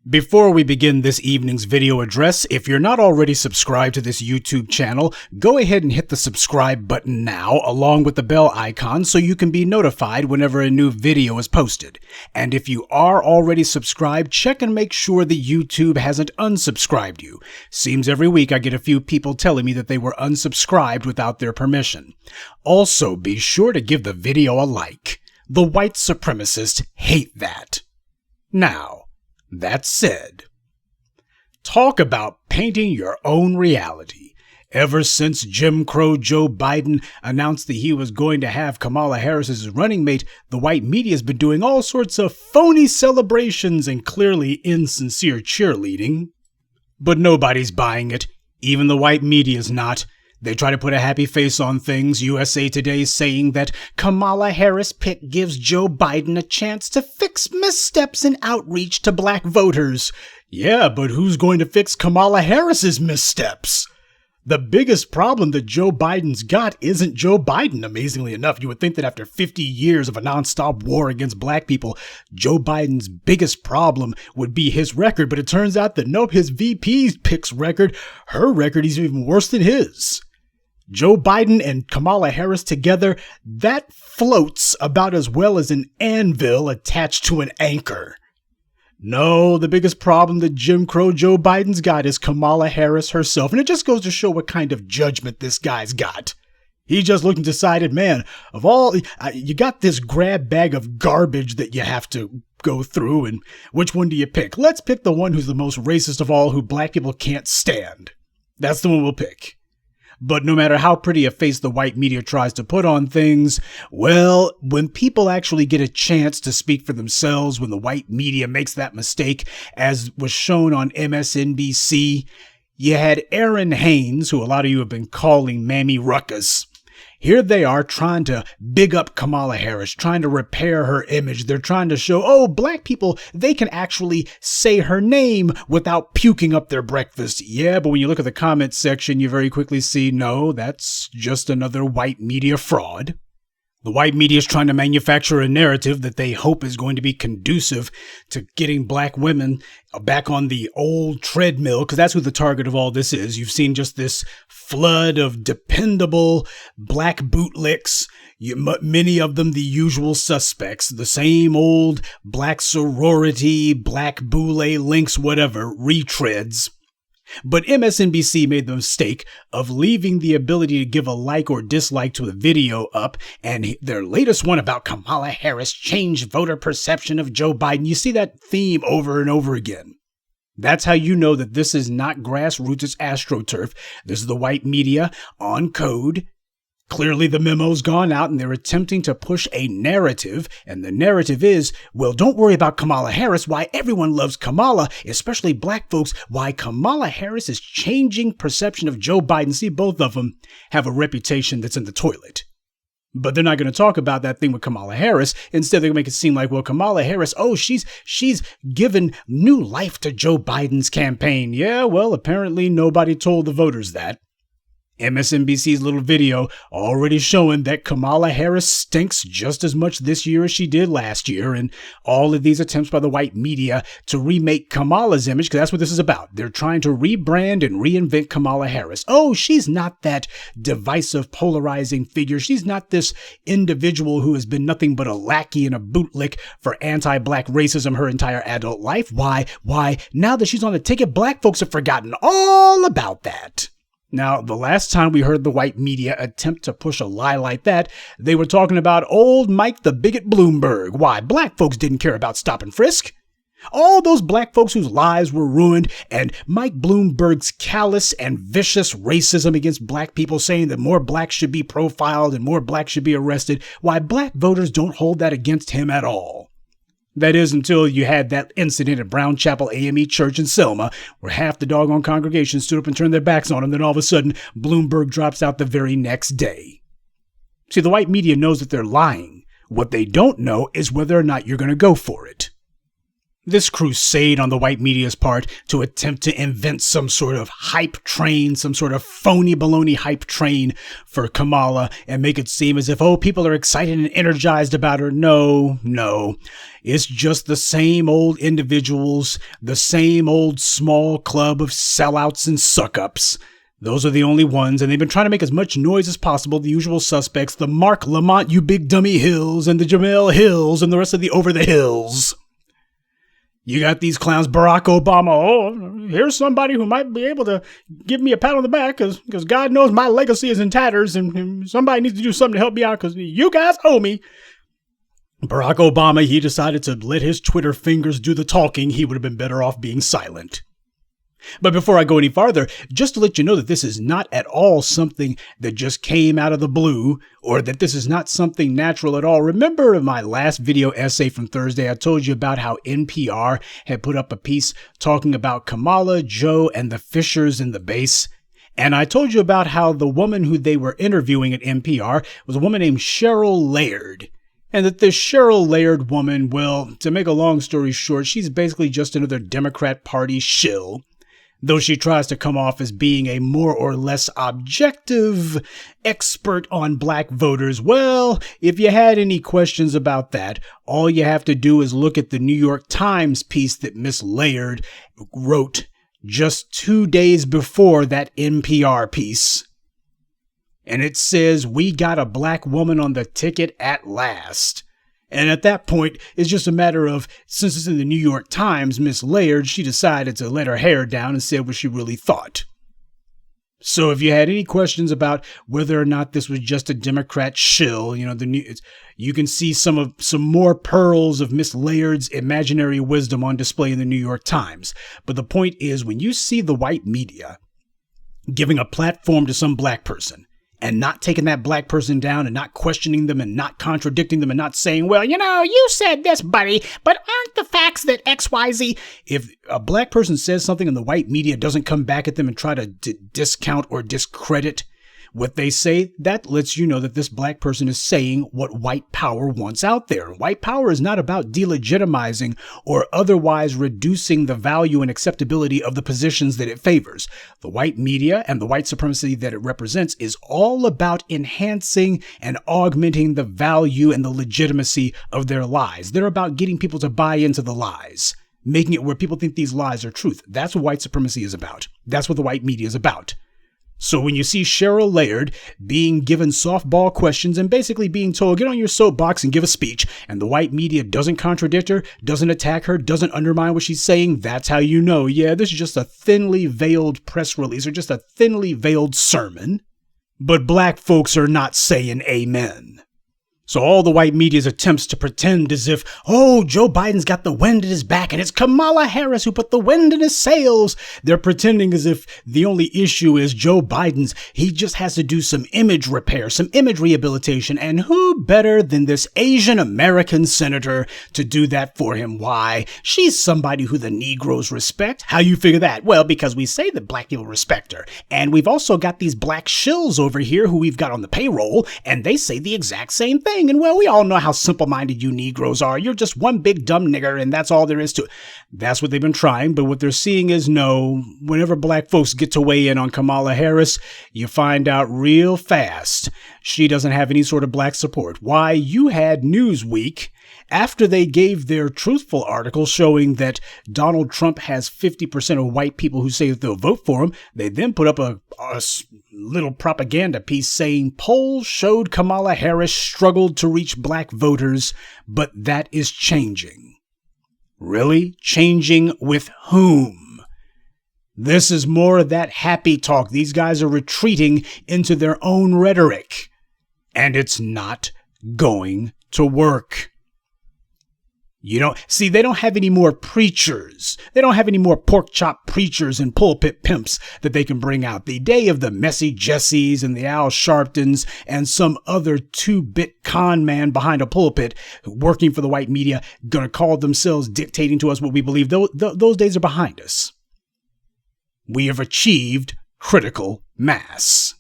Before we begin this evening's video address, if you're not already subscribed to this YouTube channel, go ahead and hit the subscribe button now along with the bell icon so you can be notified whenever a new video is posted. And if you are already subscribed, check and make sure that YouTube hasn't unsubscribed you. Seems every week I get a few people telling me that they were unsubscribed without their permission. Also, be sure to give the video a like. The white supremacists hate that. Now, that said, talk about painting your own reality. Ever since Jim Crow Joe Biden announced that he was going to have Kamala Harris as his running mate, the white media has been doing all sorts of phony celebrations and clearly insincere cheerleading. But nobody's buying it. Even the white media's not. They try to put a happy face on things. USA Today saying that Kamala Harris' pick gives Joe Biden a chance to fix missteps in outreach to black voters. Yeah, but who's going to fix Kamala Harris's missteps? The biggest problem that Joe Biden's got isn't Joe Biden, amazingly enough. You would think that after 50 years of a nonstop war against black people, Joe Biden's biggest problem would be his record. But it turns out that nope, his VP's pick's record, her record is even worse than his. Joe Biden and Kamala Harris together, that floats about as well as an anvil attached to an anchor. No, the biggest problem that Jim Crow Joe Biden's got is Kamala Harris herself. And it just goes to show what kind of judgment this guy's got. He just looked and decided, man, of all, you got this grab bag of garbage that you have to go through. And which one do you pick? Let's pick the one who's the most racist of all, who black people can't stand. That's the one we'll pick. But no matter how pretty a face the white media tries to put on things, well, when people actually get a chance to speak for themselves, when the white media makes that mistake, as was shown on MSNBC, you had Aaron Haynes, who a lot of you have been calling Mammy Ruckus. Here they are trying to big up Kamala Harris, trying to repair her image. They're trying to show, oh, black people, they can actually say her name without puking up their breakfast. Yeah, but when you look at the comments section, you very quickly see, no, that's just another white media fraud. The white media is trying to manufacture a narrative that they hope is going to be conducive to getting black women back on the old treadmill, because that's who the target of all this is. You've seen just this flood of dependable black bootlicks, many of them the usual suspects, the same old black sorority, black boule links, whatever, retreads. But MSNBC made the mistake of leaving the ability to give a like or dislike to a video up, and their latest one about Kamala Harris changed voter perception of Joe Biden. You see that theme over and over again. That's how you know that this is not grassroots, it's AstroTurf. This is the white media on code. Clearly the memo's gone out and they're attempting to push a narrative, and the narrative is, well, don't worry about Kamala Harris, why everyone loves Kamala, especially black folks, why Kamala Harris is changing perception of Joe Biden. See, both of them have a reputation that's in the toilet. But they're not going to talk about that thing with Kamala Harris. Instead, they're going to make it seem like, well, Kamala Harris, oh, she's given new life to Joe Biden's campaign. Yeah, well, apparently nobody told the voters that. MSNBC's little video already showing that Kamala Harris stinks just as much this year as she did last year, and all of these attempts by the white media to remake Kamala's image, because that's what this is about. They're trying to rebrand and reinvent Kamala Harris. Oh, she's not that divisive, polarizing figure. She's not this individual who has been nothing but a lackey and a bootlick for anti-black racism her entire adult life. Why? Now that she's on the ticket, black folks have forgotten all about that. Now, the last time we heard the white media attempt to push a lie like that, they were talking about old Mike the Bigot Bloomberg. Why? Black folks didn't care about stop and frisk. All those black folks whose lives were ruined, and Mike Bloomberg's callous and vicious racism against black people, saying that more blacks should be profiled and more blacks should be arrested. Why? Black voters don't hold that against him at all. That is, until you had that incident at Brown Chapel AME Church in Selma, where half the doggone congregation stood up and turned their backs on him. Then all of a sudden, Bloomberg drops out the very next day. See, the white media knows that they're lying. What they don't know is whether or not you're going to go for it. This crusade on the white media's part to attempt to invent some sort of hype train, some sort of phony baloney hype train for Kamala and make it seem as if, oh, people are excited and energized about her. No. It's just the same old individuals, the same old small club of sellouts and suck-ups. Those are the only ones, and they've been trying to make as much noise as possible. The usual suspects, the Mark Lamont, you big dummy Hills, and the Jamel Hills, and the rest of the over the hills. You got these clowns, Barack Obama. Oh, here's somebody who might be able to give me a pat on the back because God knows my legacy is in tatters and somebody needs to do something to help me out because you guys owe me. Barack Obama, he decided to let his Twitter fingers do the talking. He would have been better off being silent. But before I go any farther, just to let you know that this is not at all something that just came out of the blue, or that this is not something natural at all. Remember in my last video essay from Thursday, I told you about how NPR had put up a piece talking about Kamala, Joe, and the Fishers in the base. And I told you about how the woman who they were interviewing at NPR was a woman named Cheryl Laird. And that this Cheryl Laird woman, well, to make a long story short, she's basically just another Democrat Party shill. Though she tries to come off as being a more or less objective expert on black voters. Well, if you had any questions about that, all you have to do is look at the New York Times piece that Miss Laird wrote just 2 days before that NPR piece. And it says, "We got a black woman on the ticket at last." And at that point, it's just a matter of, since it's in the New York Times, Miss Laird, she decided to let her hair down and said what she really thought. So if you had any questions about whether or not this was just a Democrat shill, you can see some more pearls of Miss Laird's imaginary wisdom on display in the New York Times. But the point is, when you see the white media giving a platform to some black person, and not taking that black person down and not questioning them and not contradicting them and not saying, well, you said this, buddy, but aren't the facts that XYZ? If a black person says something and the white media doesn't come back at them and try to discount or discredit what they say, that lets you know that this black person is saying what white power wants out there. White power is not about delegitimizing or otherwise reducing the value and acceptability of the positions that it favors. The white media and the white supremacy that it represents is all about enhancing and augmenting the value and the legitimacy of their lies. They're about getting people to buy into the lies, making it where people think these lies are truth. That's what white supremacy is about. That's what the white media is about. So when you see Cheryl Laird being given softball questions and basically being told, get on your soapbox and give a speech, and the white media doesn't contradict her, doesn't attack her, doesn't undermine what she's saying, that's how you know, yeah, this is just a thinly veiled press release or just a thinly veiled sermon. But black folks are not saying amen. So all the white media's attempts to pretend as if, oh, Joe Biden's got the wind at his back and it's Kamala Harris who put the wind in his sails. They're pretending as if the only issue is Joe Biden's. He just has to do some image repair, some image rehabilitation. And who better than this Asian American senator to do that for him? Why? She's somebody who the Negroes respect. How you figure that? Well, because we say that black people respect her. And we've also got these black shills over here who we've got on the payroll, and they say the exact same thing. And well, we all know how simple-minded you Negroes are. You're just one big dumb nigger, and that's all there is to it. That's what they've been trying, but what they're seeing is no. Whenever black folks get to weigh in on Kamala Harris, you find out real fast she doesn't have any sort of black support. Why? You had Newsweek, after they gave their truthful article showing that Donald Trump has 50% of white people who say that they'll vote for him, they then put up a little propaganda piece saying polls showed Kamala Harris struggled to reach black voters, but that is changing. Really? Changing with whom? This is more of that happy talk. These guys are retreating into their own rhetoric, and it's not going to work. They don't have any more preachers. They don't have any more pork chop preachers and pulpit pimps that they can bring out. The day of the Messy Jessies and the Al Sharptons and some other 2-bit con man behind a pulpit working for the white media going to call themselves dictating to us what we believe. Those days are behind us. We have achieved critical mass.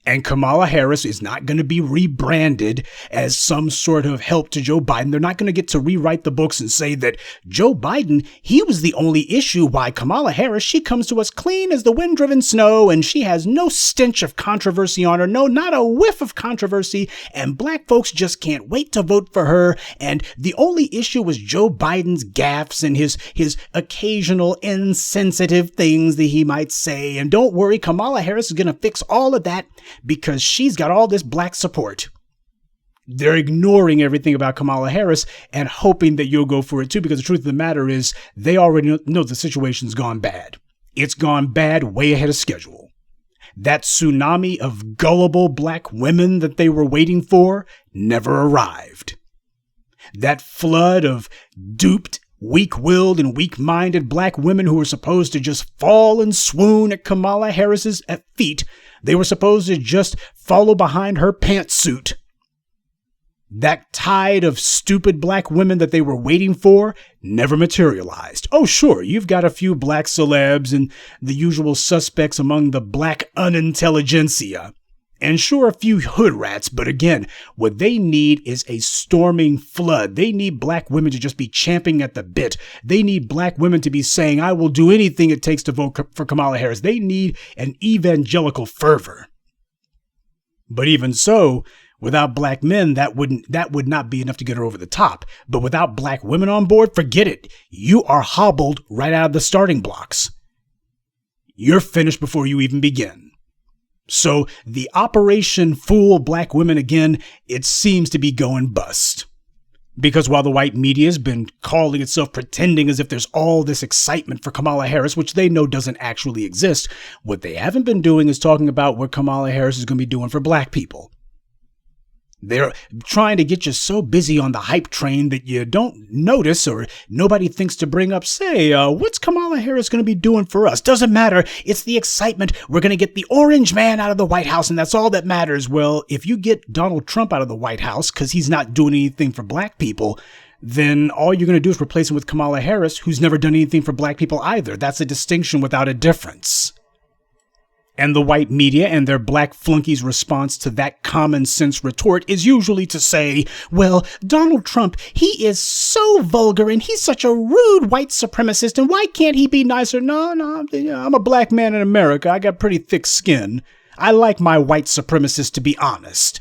And Kamala Harris is not going to be rebranded as some sort of help to Joe Biden. They're not going to get to rewrite the books and say that Joe Biden, he was the only issue. Why Kamala Harris, she comes to us clean as the wind-driven snow, and she has no stench of controversy on her. No, not a whiff of controversy. And black folks just can't wait to vote for her. And the only issue was Joe Biden's gaffes and his occasional insensitive things that he might say. And don't worry, Kamala Harris is going to fix all of that, because she's got all this black support. They're ignoring everything about Kamala Harris and hoping that you'll go for it too, because the truth of the matter is they already know the situation's gone bad. It's gone bad way ahead of schedule. That tsunami of gullible black women that they were waiting for never arrived. That flood of duped, weak-willed and weak-minded black women who were supposed to just fall and swoon at Kamala Harris's feet. They were supposed to just follow behind her pantsuit. That tide of stupid black women that they were waiting for never materialized. Oh, sure, you've got a few black celebs and the usual suspects among the black unintelligentsia. And sure, a few hood rats, but again, what they need is a storming flood. They need black women to just be champing at the bit. They need black women to be saying, I will do anything it takes to vote for Kamala Harris. They need an evangelical fervor. But even so, without black men, that would not be enough to get her over the top. But without black women on board, forget it. You are hobbled right out of the starting blocks. You're finished before you even begin. So the Operation Fool Black Women again, it seems to be going bust. Because while the white media has been calling itself pretending as if there's all this excitement for Kamala Harris, which they know doesn't actually exist, what they haven't been doing is talking about what Kamala Harris is going to be doing for black people. They're trying to get you so busy on the hype train that you don't notice or nobody thinks to bring up, say, what's Kamala Harris going to be doing for us? Doesn't matter. It's the excitement. We're going to get the orange man out of the White House, and that's all that matters. Well, if you get Donald Trump out of the White House because he's not doing anything for black people, then all you're going to do is replace him with Kamala Harris, who's never done anything for black people either. That's a distinction without a difference. And the white media and their black flunkies' response to that common sense retort is usually to say, well, Donald Trump, he is so vulgar and he's such a rude white supremacist, and why can't he be nicer? No, I'm a black man in America. I got pretty thick skin. I like my white supremacists to be honest.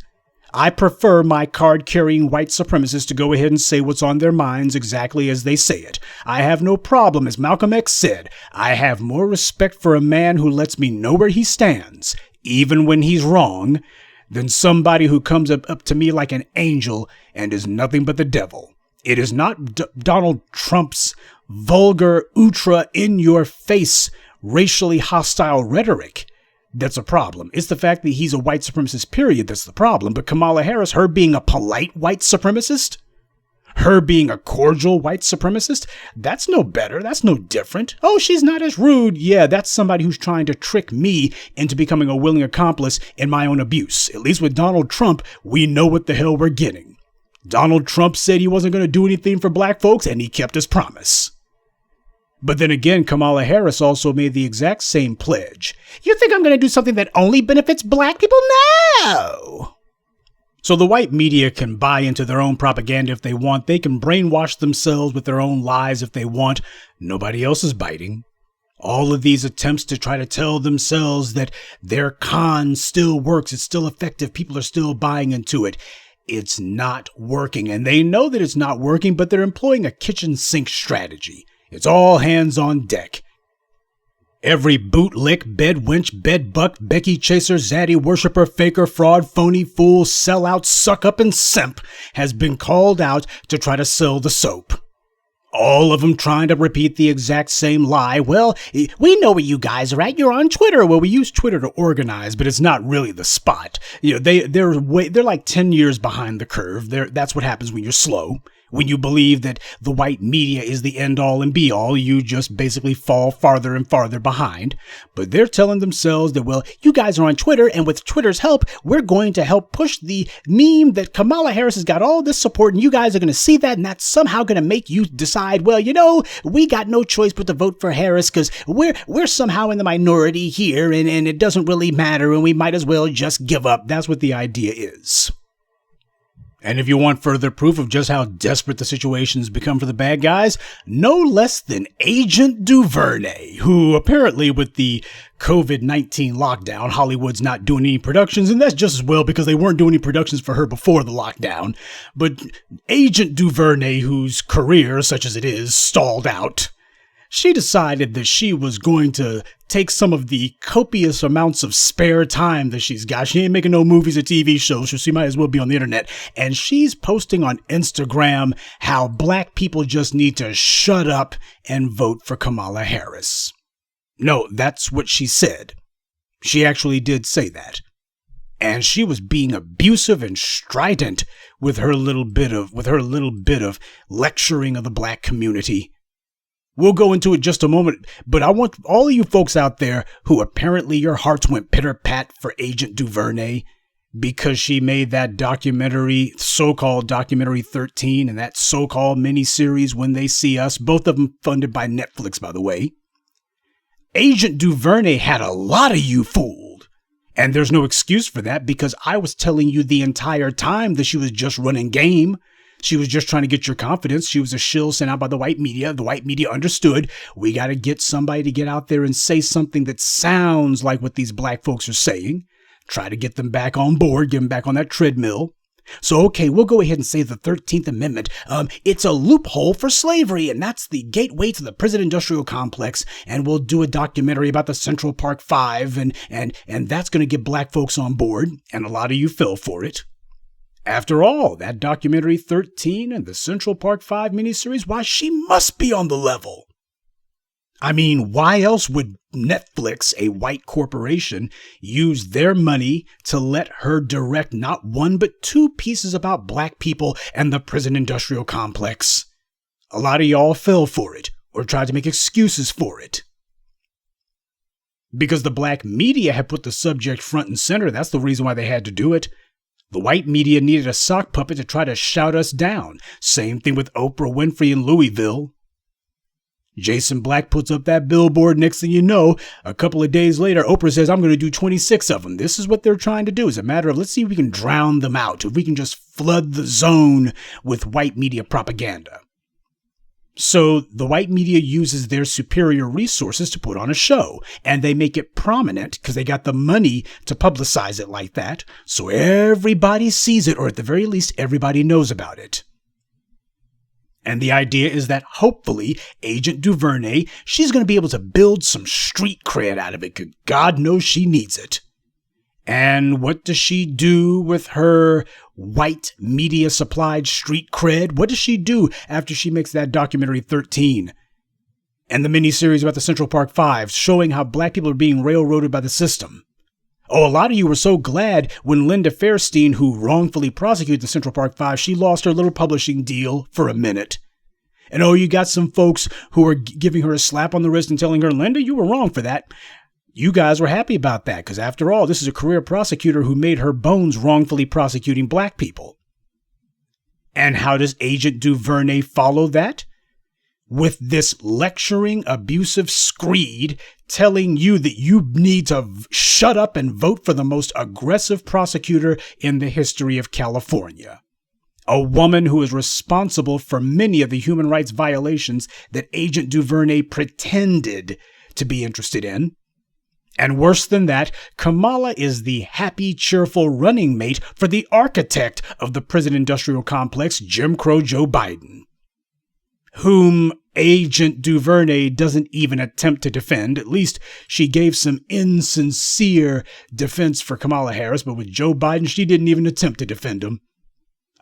I prefer my card-carrying white supremacists to go ahead and say what's on their minds exactly as they say it. I have no problem, as Malcolm X said, I have more respect for a man who lets me know where he stands, even when he's wrong, than somebody who comes up to me like an angel and is nothing but the devil. It is not Donald Trump's vulgar, ultra, in-your-face, racially hostile rhetoric that's a problem. It's the fact that he's a white supremacist, period, that's the problem. But Kamala Harris, her being a polite white supremacist, her being a cordial white supremacist, that's no better. That's no different. Oh, she's not as rude. Yeah, that's somebody who's trying to trick me into becoming a willing accomplice in my own abuse. At least with Donald Trump, we know what the hell we're getting. Donald Trump said he wasn't going to do anything for black folks, and he kept his promise. But then again, Kamala Harris also made the exact same pledge. You think I'm going to do something that only benefits black people? No! So the white media can buy into their own propaganda if they want. They can brainwash themselves with their own lies if they want. Nobody else is biting. All of these attempts to try to tell themselves that their con still works, it's still effective, people are still buying into it. It's not working. And they know that it's not working, but they're employing a kitchen sink strategy. It's all hands on deck. Every bootlick, bedwench, bedbuck, Becky chaser, zaddy worshiper, faker, fraud, phony, fool, sellout, suck up, and simp has been called out to try to sell the soap. All of them trying to repeat the exact same lie. Well, we know where you guys are at. You're on Twitter. Well, we use Twitter to organize, but it's not really the spot. You know, they're like 10 years behind the curve. That's what happens when you're slow. When you believe that the white media is the end-all and be-all, you just basically fall farther and farther behind. But they're telling themselves that, well, you guys are on Twitter, and with Twitter's help, we're going to help push the meme that Kamala Harris has got all this support, and you guys are going to see that, and that's somehow going to make you decide, well, you know, we got no choice but to vote for Harris because we're somehow in the minority here, and it doesn't really matter, and we might as well just give up. That's what the idea is. And if you want further proof of just how desperate the situation's become for the bad guys, no less than Agent DuVernay, who apparently with the COVID-19 lockdown, Hollywood's not doing any productions, and that's just as well because they weren't doing any productions for her before the lockdown. But Agent DuVernay, whose career, such as it is, stalled out, she decided that she was going to take some of the copious amounts of spare time that she's got. She ain't making no movies or TV shows, so she might as well be on the internet. And she's posting on Instagram how black people just need to shut up and vote for Kamala Harris. No, that's what she said. She actually did say that. And she was being abusive and strident with her little bit of lecturing of the black community. We'll go into it just a moment, but I want all of you folks out there who apparently your hearts went pitter-pat for Agent DuVernay because she made that documentary, so-called Documentary 13, and that so-called miniseries When They See Us, both of them funded by Netflix, by the way. Agent DuVernay had a lot of you fooled, and there's no excuse for that because I was telling you the entire time that she was just running game. She was just trying to get your confidence. She was a shill sent out by the white media. The white media understood. We got to get somebody to get out there and say something that sounds like what these black folks are saying. Try to get them back on board, get them back on that treadmill. So, okay, we'll go ahead and say the 13th Amendment. It's a loophole for slavery, and that's the gateway to the prison industrial complex. And we'll do a documentary about the Central Park Five, and that's going to get black folks on board. And a lot of you fell for it. After all, that Documentary 13 and the Central Park 5 miniseries, why, she must be on the level. I mean, why else would Netflix, a white corporation, use their money to let her direct not one but two pieces about black people and the prison industrial complex? A lot of y'all fell for it or tried to make excuses for it. Because the black media had put the subject front and center, that's the reason why they had to do it. The white media needed a sock puppet to try to shout us down. Same thing with Oprah Winfrey in Louisville. Jason Black puts up that billboard. Next thing you know, a couple of days later, Oprah says, I'm going to do 26 of them. This is what they're trying to do. It's a matter of, let's see if we can drown them out, if we can just flood the zone with white media propaganda. So the white media uses their superior resources to put on a show, and they make it prominent because they got the money to publicize it like that, so everybody sees it, or at the very least, everybody knows about it. And the idea is that hopefully Agent DuVernay, she's going to be able to build some street cred out of it, because God knows she needs it. And what does she do with her white media supplied street cred? What does she do after she makes that Documentary 13 and the miniseries about the Central Park Five, showing how black people are being railroaded by the system? Oh, a lot of you were so glad when Linda Fairstein, who wrongfully prosecuted the Central Park Five, she lost her little publishing deal for a minute. And oh, you got some folks who are giving her a slap on the wrist and telling her, Linda, you were wrong for that. You guys were happy about that because, after all, this is a career prosecutor who made her bones wrongfully prosecuting black people. And how does Agent DuVernay follow that? With this lecturing, abusive screed telling you that you need to shut up and vote for the most aggressive prosecutor in the history of California. A woman who is responsible for many of the human rights violations that Agent DuVernay pretended to be interested in. And worse than that, Kamala is the happy, cheerful running mate for the architect of the prison industrial complex, Jim Crow Joe Biden, whom Agent DuVernay doesn't even attempt to defend. At least she gave some insincere defense for Kamala Harris, but with Joe Biden, she didn't even attempt to defend him.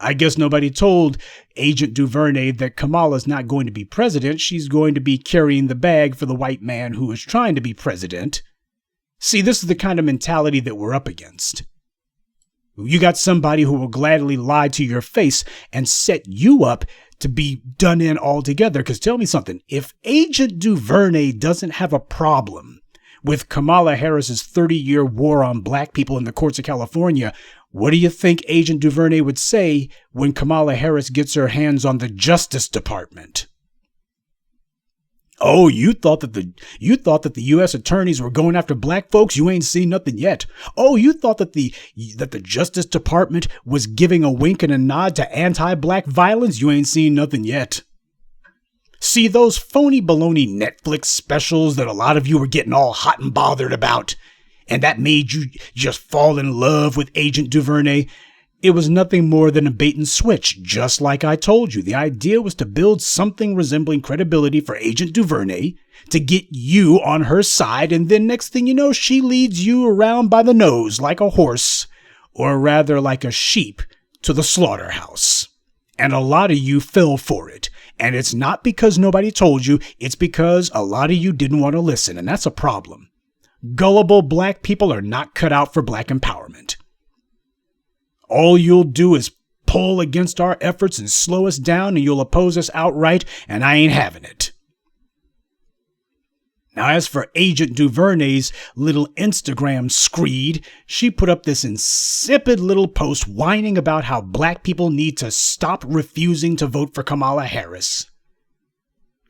I guess nobody told Agent DuVernay that Kamala's not going to be president. She's going to be carrying the bag for the white man who is trying to be president. See, this is the kind of mentality that we're up against. You got somebody who will gladly lie to your face and set you up to be done in altogether. Because tell me something, if Agent DuVernay doesn't have a problem with Kamala Harris's 30-year war on black people in the courts of California, what do you think Agent DuVernay would say when Kamala Harris gets her hands on the Justice Department? Oh, you thought that the U.S. attorneys were going after black folks? You ain't seen nothing yet. Oh, you thought that the Justice Department was giving a wink and a nod to anti-black violence? You ain't seen nothing yet. See, those phony baloney Netflix specials that a lot of you were getting all hot and bothered about, and that made you just fall in love with Agent DuVernay, it was nothing more than a bait and switch, just like I told you. The idea was to build something resembling credibility for Agent DuVernay, to get you on her side, and then next thing you know, she leads you around by the nose like a horse, or rather like a sheep, to the slaughterhouse. And a lot of you fell for it. And it's not because nobody told you, it's because a lot of you didn't want to listen, and that's a problem. Gullible black people are not cut out for black empowerment. All you'll do is pull against our efforts and slow us down, and you'll oppose us outright, and I ain't having it. Now, as for Agent DuVernay's little Instagram screed, she put up this insipid little post whining about how black people need to stop refusing to vote for Kamala Harris.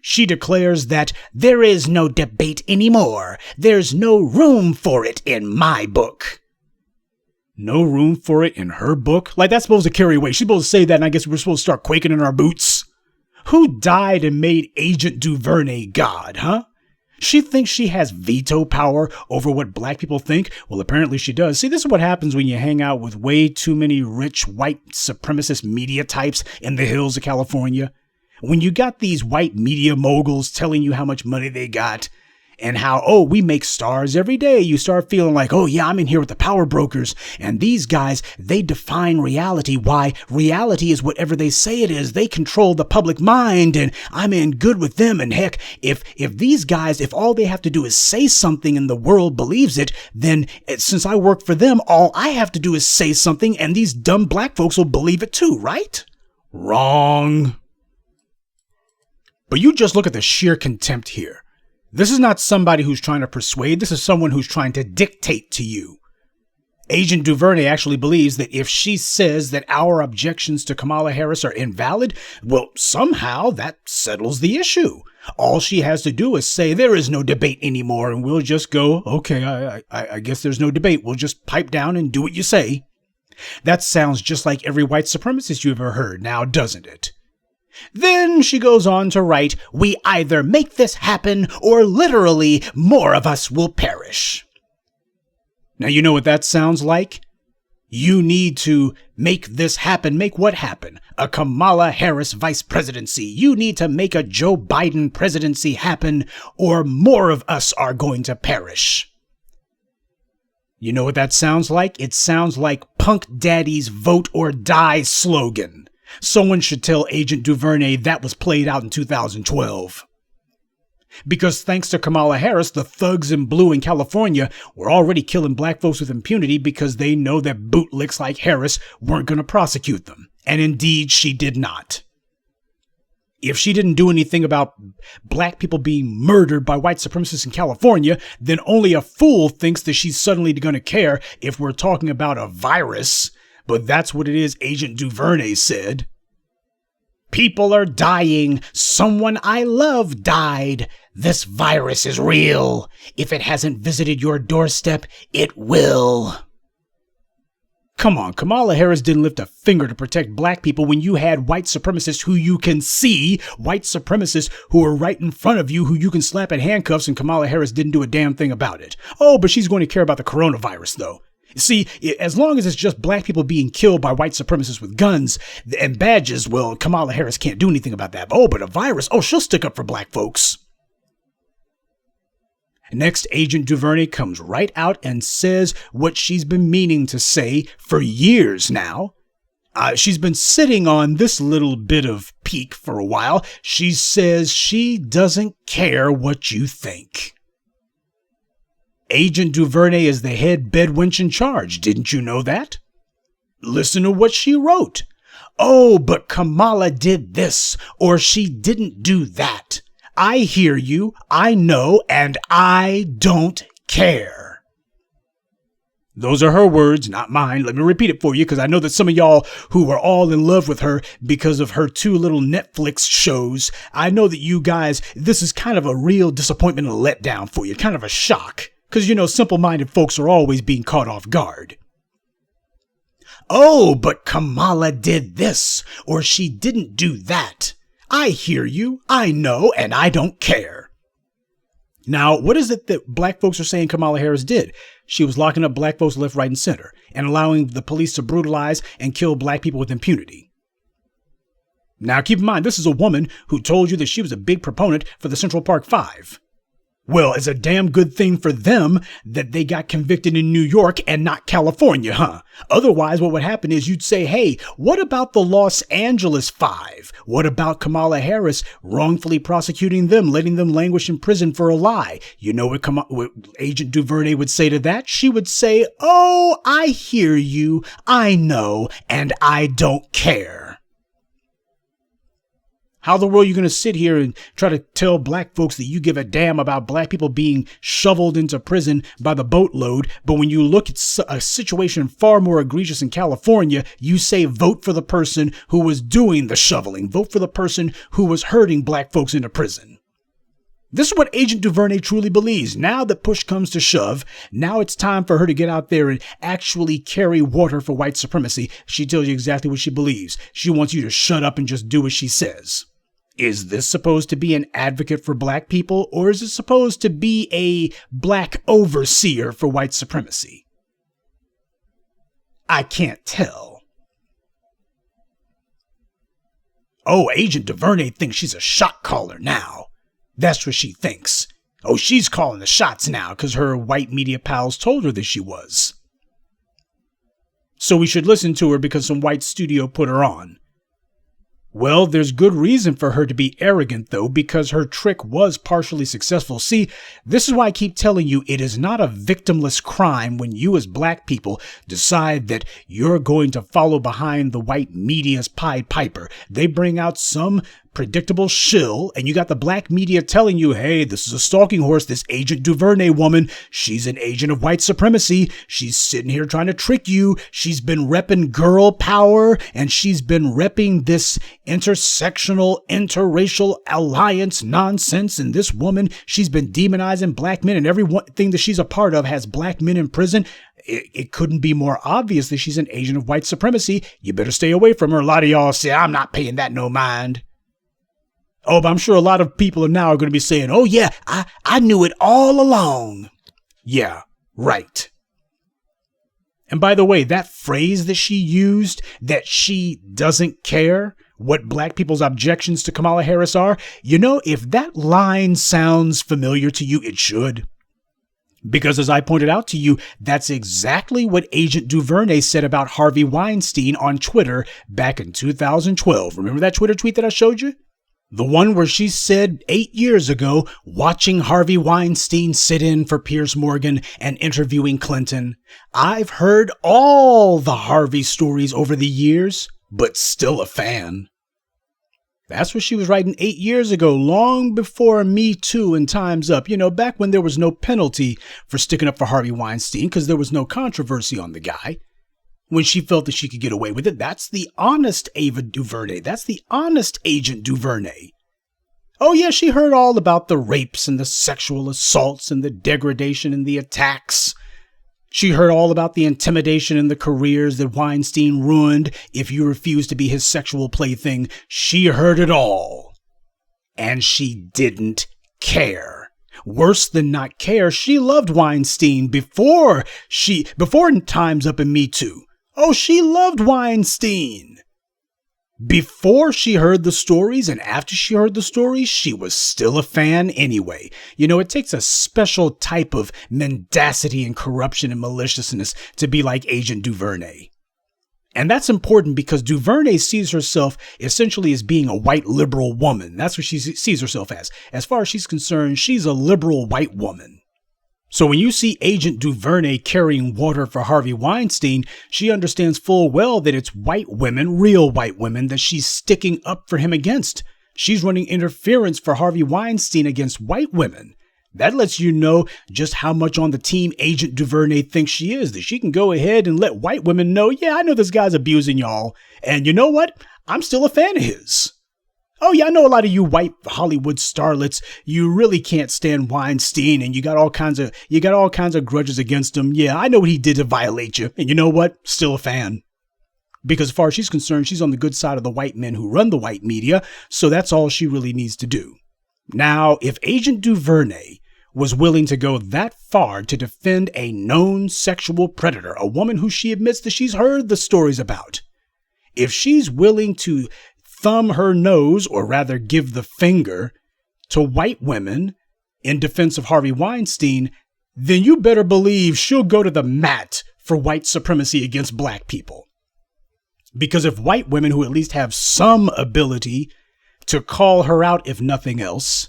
She declares that there is no debate anymore. There's no room for it in my book. No room for it in her book? Like, that's supposed to carry weight. She's supposed to say that, and I guess we're supposed to start quaking in our boots. Who died and made Agent DuVernay God, huh? She thinks she has veto power over what black people think? Well, apparently she does. See, this is what happens when you hang out with way too many rich white supremacist media types in the hills of California. When you got these white media moguls telling you how much money they got, and how, oh, we make stars every day, you start feeling like, oh yeah, I'm in here with the power brokers, and these guys, they define reality. Why? Reality is whatever they say it is. They control the public mind, and I'm in good with them. And heck, if these guys, if all they have to do is say something and the world believes it, then since I work for them, all I have to do is say something and these dumb black folks will believe it too, right? Wrong. But you just look at the sheer contempt here. This is not somebody who's trying to persuade. This is someone who's trying to dictate to you. Agent DuVernay actually believes that if she says that our objections to Kamala Harris are invalid, well, somehow that settles the issue. All she has to do is say there is no debate anymore, and we'll just go, okay, I guess there's no debate. We'll just pipe down and do what you say. That sounds just like every white supremacist you've ever heard now, doesn't it? Then she goes on to write, we either make this happen or literally more of us will perish. Now, you know what that sounds like? You need to make this happen. Make what happen? A Kamala Harris vice presidency. You need to make a Joe Biden presidency happen, or more of us are going to perish. You know what that sounds like? It sounds like Punk Daddy's vote or die slogan. Someone should tell Agent DuVernay that was played out in 2012. Because thanks to Kamala Harris, the thugs in blue in California were already killing black folks with impunity because they know that bootlicks like Harris weren't going to prosecute them. And indeed, she did not. If she didn't do anything about black people being murdered by white supremacists in California, then only a fool thinks that she's suddenly going to care if we're talking about a virus. But that's what it is, Agent DuVernay said. People are dying. Someone I love died. This virus is real. If it hasn't visited your doorstep, it will. Come on, Kamala Harris didn't lift a finger to protect black people when you had white supremacists who you can see, white supremacists who are right in front of you, who you can slap in handcuffs, and Kamala Harris didn't do a damn thing about it. Oh, but she's going to care about the coronavirus, though. See, as long as it's just black people being killed by white supremacists with guns and badges, well, Kamala Harris can't do anything about that. Oh, but a virus, oh, she'll stick up for black folks. Next, Agent DuVernay comes right out and says what she's been meaning to say for years now. She's been sitting on this little bit of peak for a while. She says she doesn't care what you think. Agent DuVernay is the head bedwench in charge. Didn't you know that? Listen to what she wrote. Oh, but Kamala did this, or she didn't do that. I hear you, I know, and I don't care. Those are her words, not mine. Let me repeat it for you, because I know that some of y'all who are all in love with her because of her 2 little Netflix shows, I know that you guys, this is kind of a real disappointment and a letdown for you, kind of a shock, because, simple-minded folks are always being caught off guard. Oh, but Kamala did this, or she didn't do that. I hear you, I know, and I don't care. Now, what is it that black folks are saying Kamala Harris did? She was locking up black folks left, right, and center, and allowing the police to brutalize and kill black people with impunity. Now, keep in mind, this is a woman who told you that she was a big proponent for the Central Park Five. Well, it's a damn good thing for them that they got convicted in New York and not California, huh? Otherwise, what would happen is you'd say, hey, what about the Los Angeles Five? What about Kamala Harris wrongfully prosecuting them, letting them languish in prison for a lie? You know what Agent DuVernay would say to that? She would say, oh, I hear you, I know, and I don't care. How the world are you going to sit here and try to tell black folks that you give a damn about black people being shoveled into prison by the boatload, but when you look at a situation far more egregious in California, you say vote for the person who was doing the shoveling, vote for the person who was herding black folks into prison. This is what Agent DuVernay truly believes. Now that push comes to shove, now it's time for her to get out there and actually carry water for white supremacy. She tells you exactly what she believes. She wants you to shut up and just do what she says. Is this supposed to be an advocate for black people, or is it supposed to be a black overseer for white supremacy? I can't tell. Oh, Agent DuVernay thinks she's a shot caller now. That's what she thinks. Oh, she's calling the shots now because her white media pals told her that she was. So we should listen to her because some white studio put her on. Well, there's good reason for her to be arrogant, though, because her trick was partially successful. See, this is why I keep telling you it is not a victimless crime when you as black people decide that you're going to follow behind the white media's Pied Piper. They bring out some predictable shill, and you got the black media telling you, hey, this is a stalking horse, this Agent DuVernay woman. She's an agent of white supremacy. She's sitting here trying to trick you. She's been repping girl power, and she's been repping this intersectional, interracial alliance nonsense. And this woman, she's been demonizing black men, and everything that she's a part of has black men in prison. It couldn't be more obvious that she's an agent of white supremacy. You better stay away from her. A lot of y'all say, I'm not paying that no mind. Oh, but I'm sure a lot of people are now going to be saying, oh, yeah, I knew it all along. Yeah, right. And by the way, that phrase that she used, that she doesn't care what black people's objections to Kamala Harris are, if that line sounds familiar to you, it should. Because as I pointed out to you, that's exactly what Agent DuVernay said about Harvey Weinstein on Twitter back in 2012. Remember that Twitter tweet that I showed you? The one where she said 8 years ago, watching Harvey Weinstein sit in for Piers Morgan and interviewing Clinton, I've heard all the Harvey stories over the years, but still a fan. That's what she was writing 8 years ago, long before Me Too and Time's Up. Back when there was no penalty for sticking up for Harvey Weinstein because there was no controversy on the guy. When she felt that she could get away with it, that's the honest Ava DuVernay. That's the honest Agent DuVernay. Oh yeah, she heard all about the rapes and the sexual assaults and the degradation and the attacks. She heard all about the intimidation and the careers that Weinstein ruined if you refused to be his sexual plaything. She heard it all. And she didn't care. Worse than not care, she loved Weinstein before Time's Up and Me Too. Oh, she loved Weinstein. Before she heard the stories and after she heard the stories, she was still a fan anyway. It takes a special type of mendacity and corruption and maliciousness to be like Agent DuVernay. And that's important because DuVernay sees herself essentially as being a white liberal woman. That's what she sees herself as. As far as she's concerned, she's a liberal white woman. So when you see Agent DuVernay carrying water for Harvey Weinstein, she understands full well that it's white women, real white women, that she's sticking up for him against. She's running interference for Harvey Weinstein against white women. That lets you know just how much on the team Agent DuVernay thinks she is, that she can go ahead and let white women know, yeah, I know this guy's abusing y'all. And you know what? I'm still a fan of his. Oh, yeah, I know a lot of you white Hollywood starlets, you really can't stand Weinstein and you got all kinds of grudges against him. Yeah, I know what he did to violate you. And you know what? Still a fan. Because as far as she's concerned, she's on the good side of the white men who run the white media. So that's all she really needs to do. Now, if Agent DuVernay was willing to go that far to defend a known sexual predator, a woman who she admits that she's heard the stories about, if she's willing to thumb her nose, or rather give the finger, to white women in defense of Harvey Weinstein, then you better believe she'll go to the mat for white supremacy against black people. Because if white women who at least have some ability to call her out, if nothing else,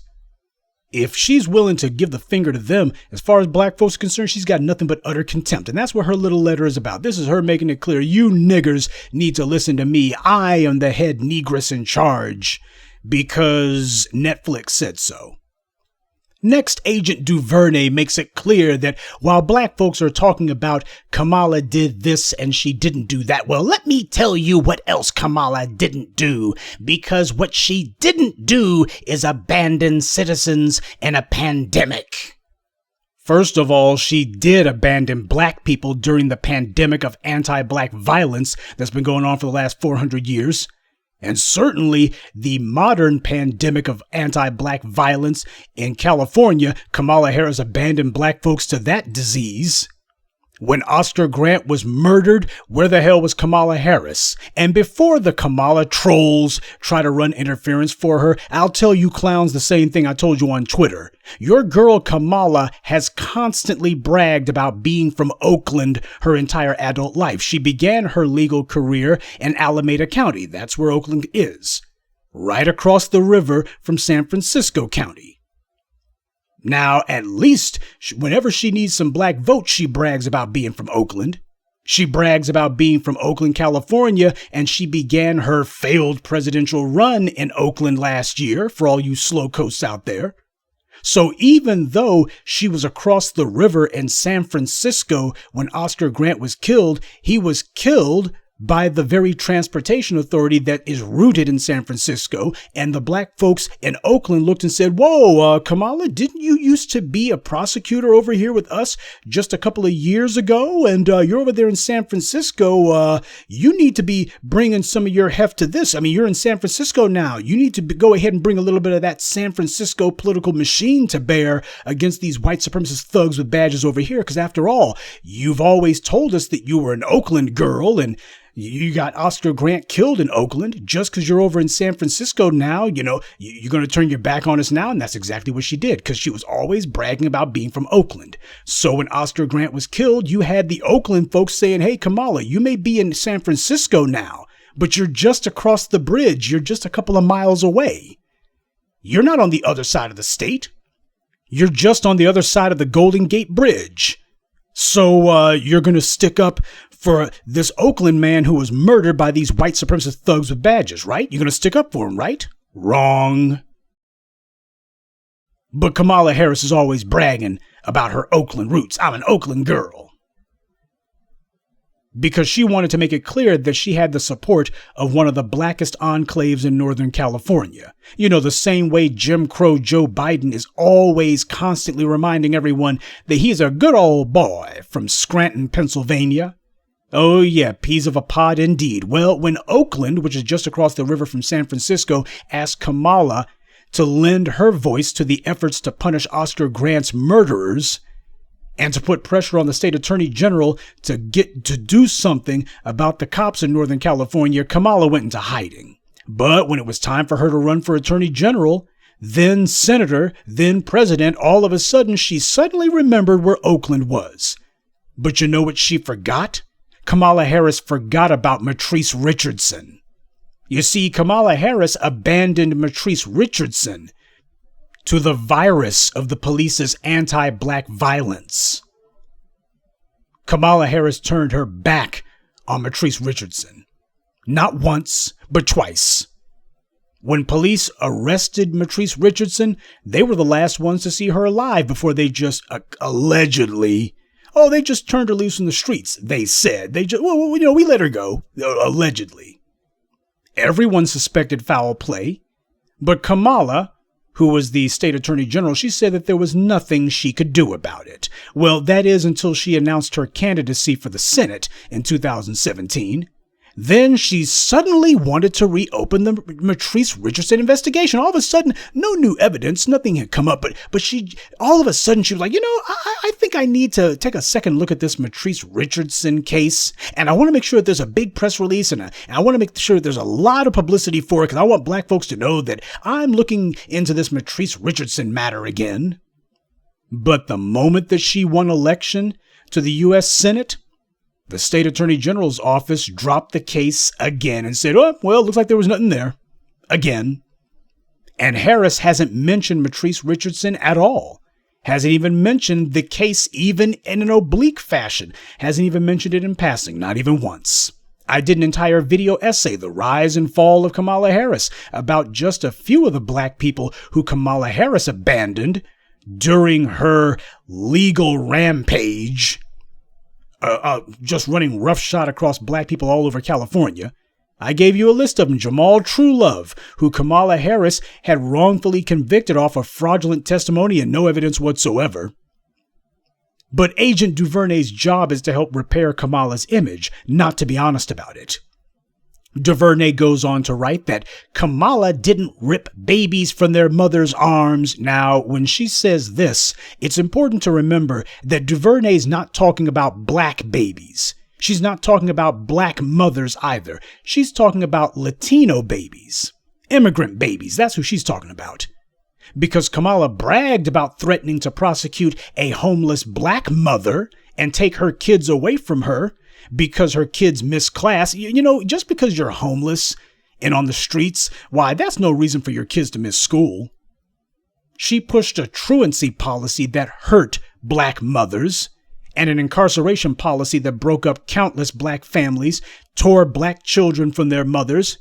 if she's willing to give the finger to them, as far as black folks are concerned, she's got nothing but utter contempt. And that's what her little letter is about. This is her making it clear. You niggers need to listen to me. I am the head negress in charge because Netflix said so. Next, Agent DuVernay makes it clear that while black folks are talking about Kamala did this and she didn't do that, well, let me tell you what else Kamala didn't do, because what she didn't do is abandon citizens in a pandemic. First of all, she did abandon black people during the pandemic of anti-black violence that's been going on for the last 400 years. And certainly the modern pandemic of anti-black violence in California, Kamala Harris abandoned black folks to that disease. When Oscar Grant was murdered, where the hell was Kamala Harris? And before the Kamala trolls try to run interference for her, I'll tell you clowns the same thing I told you on Twitter. Your girl Kamala has constantly bragged about being from Oakland her entire adult life. She began her legal career in Alameda County. That's where Oakland is. Right across the river from San Francisco County. Now, at least whenever she needs some black votes, she brags about being from Oakland. She brags about being from Oakland, California, and she began her failed presidential run in Oakland last year, for all you slow coasts out there. So even though she was across the river in San Francisco when Oscar Grant was killed, he was killed by the very transportation authority that is rooted in San Francisco. And the black folks in Oakland looked and said, whoa, Kamala, didn't you used to be a prosecutor over here with us just a couple of years ago? And you're over there in San Francisco. You need to be bringing some of your heft to this. I mean, you're in San Francisco now. You need to go ahead and bring a little bit of that San Francisco political machine to bear against these white supremacist thugs with badges over here. Because after all, you've always told us that you were an Oakland girl and you got Oscar Grant killed in Oakland. Just because you're over in San Francisco now, you know, you're going to turn your back on us now. And that's exactly what she did, because she was always bragging about being from Oakland. So when Oscar Grant was killed, you had the Oakland folks saying, hey, Kamala, you may be in San Francisco now, but you're just across the bridge. You're just a couple of miles away. You're not on the other side of the state. You're just on the other side of the Golden Gate Bridge. So you're going to stick up for this Oakland man who was murdered by these white supremacist thugs with badges, right? You're going to stick up for him, right? Wrong. But Kamala Harris is always bragging about her Oakland roots. I'm an Oakland girl. Because she wanted to make it clear that she had the support of one of the blackest enclaves in Northern California. You know, the same way Jim Crow Joe Biden is always constantly reminding everyone that he's a good old boy from Scranton, Pennsylvania. Oh yeah, peas of a pod indeed. Well, when Oakland, which is just across the river from San Francisco, asked Kamala to lend her voice to the efforts to punish Oscar Grant's murderers and to put pressure on the state attorney general to do something about the cops in Northern California, Kamala went into hiding. But when it was time for her to run for attorney general, then senator, then president, all of a sudden she suddenly remembered where Oakland was. But you know what she forgot? Kamala Harris forgot about Matrice Richardson. You see, Kamala Harris abandoned Matrice Richardson to the virus of the police's anti-black violence. Kamala Harris turned her back on Matrice Richardson. Not once, but twice. When police arrested Matrice Richardson, they were the last ones to see her alive before they just allegedly, they just turned her loose in the streets. They said, we let her go, allegedly. Everyone suspected foul play, but Kamala, who was the state attorney general, she said that there was nothing she could do about it. Well, that is until she announced her candidacy for the Senate in 2017. Then she suddenly wanted to reopen the Matrice Richardson investigation. All of a sudden, no new evidence, nothing had come up, but she, all of a sudden she was like, I think I need to take a second look at this Matrice Richardson case. And I want to make sure that there's a big press release and I want to make sure that there's a lot of publicity for it because I want black folks to know that I'm looking into this Matrice Richardson matter again. But the moment that she won election to the U.S. Senate, the state attorney general's office dropped the case again and said, looks like there was nothing there. Again. And Harris hasn't mentioned Matrice Richardson at all. Hasn't even mentioned the case even in an oblique fashion. Hasn't even mentioned it in passing, not even once. I did an entire video essay, The Rise and Fall of Kamala Harris, about just a few of the black people who Kamala Harris abandoned during her legal rampage. Just running roughshod across black people all over California. I gave you a list of them. Jamal Truelove, who Kamala Harris had wrongfully convicted off of fraudulent testimony and no evidence whatsoever. But Agent DuVernay's job is to help repair Kamala's image, not to be honest about it. DuVernay goes on to write that Kamala didn't rip babies from their mother's arms. Now, when she says this, it's important to remember that DuVernay's not talking about black babies. She's not talking about black mothers either. She's talking about Latino babies, immigrant babies. That's who she's talking about. Because Kamala bragged about threatening to prosecute a homeless black mother and take her kids away from her because her kids miss class. Just because you're homeless and on the streets, why, that's no reason for your kids to miss school. She pushed a truancy policy that hurt black mothers and an incarceration policy that broke up countless black families, tore black children from their mothers.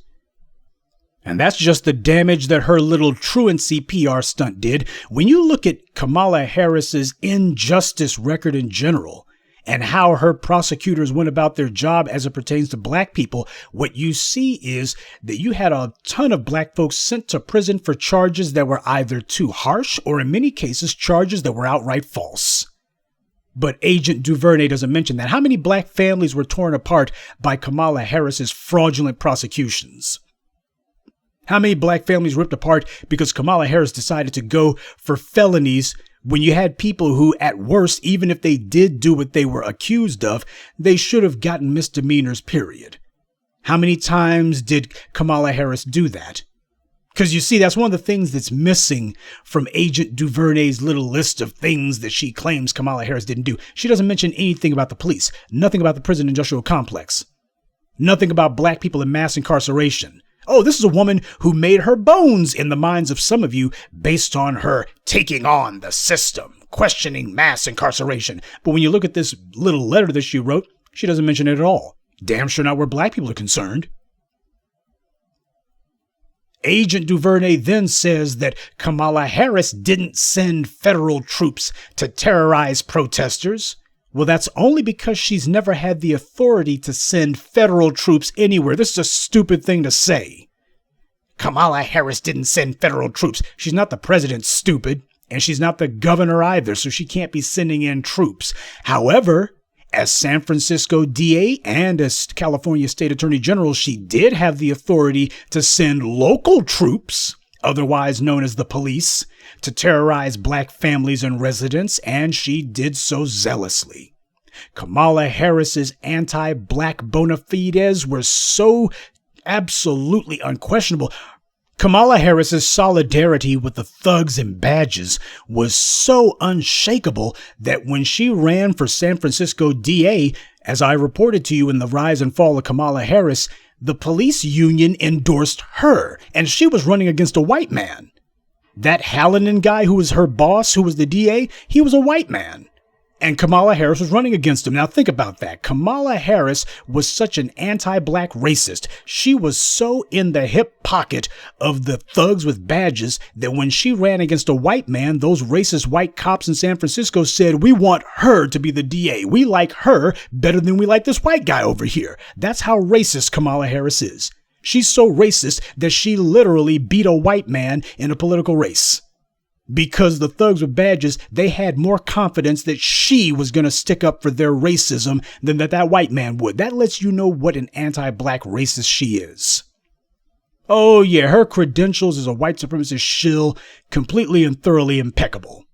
And that's just the damage that her little truancy PR stunt did. When you look at Kamala Harris's injustice record in general, and how her prosecutors went about their job as it pertains to black people, what you see is that you had a ton of black folks sent to prison for charges that were either too harsh or in many cases charges that were outright false. But Agent DuVernay doesn't mention that. How many black families were torn apart by Kamala Harris's fraudulent prosecutions? How many black families ripped apart because Kamala Harris decided to go for felonies when you had people who, at worst, even if they did do what they were accused of, they should have gotten misdemeanors, period. How many times did Kamala Harris do that? Because you see, that's one of the things that's missing from Agent DuVernay's little list of things that she claims Kamala Harris didn't do. She doesn't mention anything about the police, nothing about the prison industrial complex, nothing about black people in mass incarceration. Oh, this is a woman who made her bones in the minds of some of you based on her taking on the system, questioning mass incarceration. But when you look at this little letter that she wrote, she doesn't mention it at all. Damn sure not where black people are concerned. Agent DuVernay then says that Kamala Harris didn't send federal troops to terrorize protesters. Well, that's only because she's never had the authority to send federal troops anywhere. This is a stupid thing to say. Kamala Harris didn't send federal troops. She's not the president, stupid. And she's not the governor either, so she can't be sending in troops. However, as San Francisco DA and as California State Attorney General, she did have the authority to send local troops, otherwise known as the police, to terrorize black families and residents, and she did so zealously. Kamala Harris's anti-black bona fides were so absolutely unquestionable. Kamala Harris's solidarity with the thugs and badges was so unshakable that when she ran for San Francisco DA, as I reported to you in The Rise and Fall of Kamala Harris, the police union endorsed her, and she was running against a white man. That Hallinan guy who was her boss, who was the DA, he was a white man. And Kamala Harris was running against him. Now think about that. Kamala Harris was such an anti-black racist. She was so in the hip pocket of the thugs with badges that when she ran against a white man, those racist white cops in San Francisco said, we want her to be the DA. We like her better than we like this white guy over here. That's how racist Kamala Harris is. She's so racist that she literally beat a white man in a political race. Because the thugs with badges, they had more confidence that she was going to stick up for their racism than that white man would. That lets you know what an anti-black racist she is. Oh yeah, her credentials as a white supremacist shill, completely and thoroughly impeccable.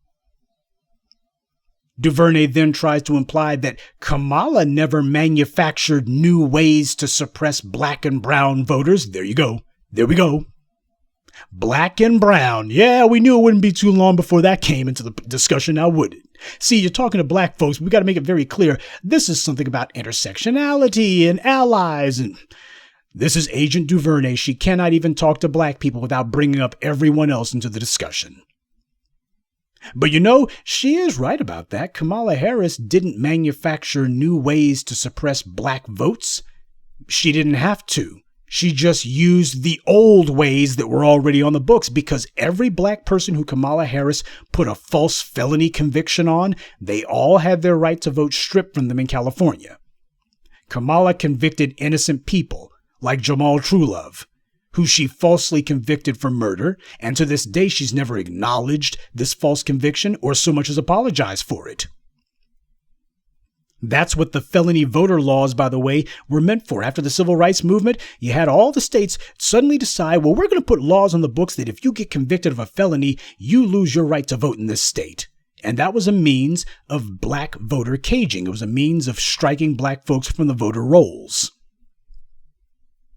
DuVernay then tries to imply that Kamala never manufactured new ways to suppress black and brown voters. There you go. There we go. Black and brown. Yeah, we knew it wouldn't be too long before that came into the discussion, now would it? See, you're talking to black folks. We got to make it very clear. This is something about intersectionality and allies. And this is Agent DuVernay. She cannot even talk to black people without bringing up everyone else into the discussion. But you know, she is right about that. Kamala Harris didn't manufacture new ways to suppress black votes. She didn't have to. She just used the old ways that were already on the books, because every black person who Kamala Harris put a false felony conviction on, they all had their right to vote stripped from them in California. Kamala convicted innocent people like Jamal Truelove, who she falsely convicted for murder, and to this day she's never acknowledged this false conviction or so much as apologized for it. That's what the felony voter laws, by the way, were meant for. After the civil rights movement, you had all the states suddenly decide, well, we're going to put laws on the books that if you get convicted of a felony, you lose your right to vote in this state. And that was a means of black voter caging. It was a means of striking black folks from the voter rolls.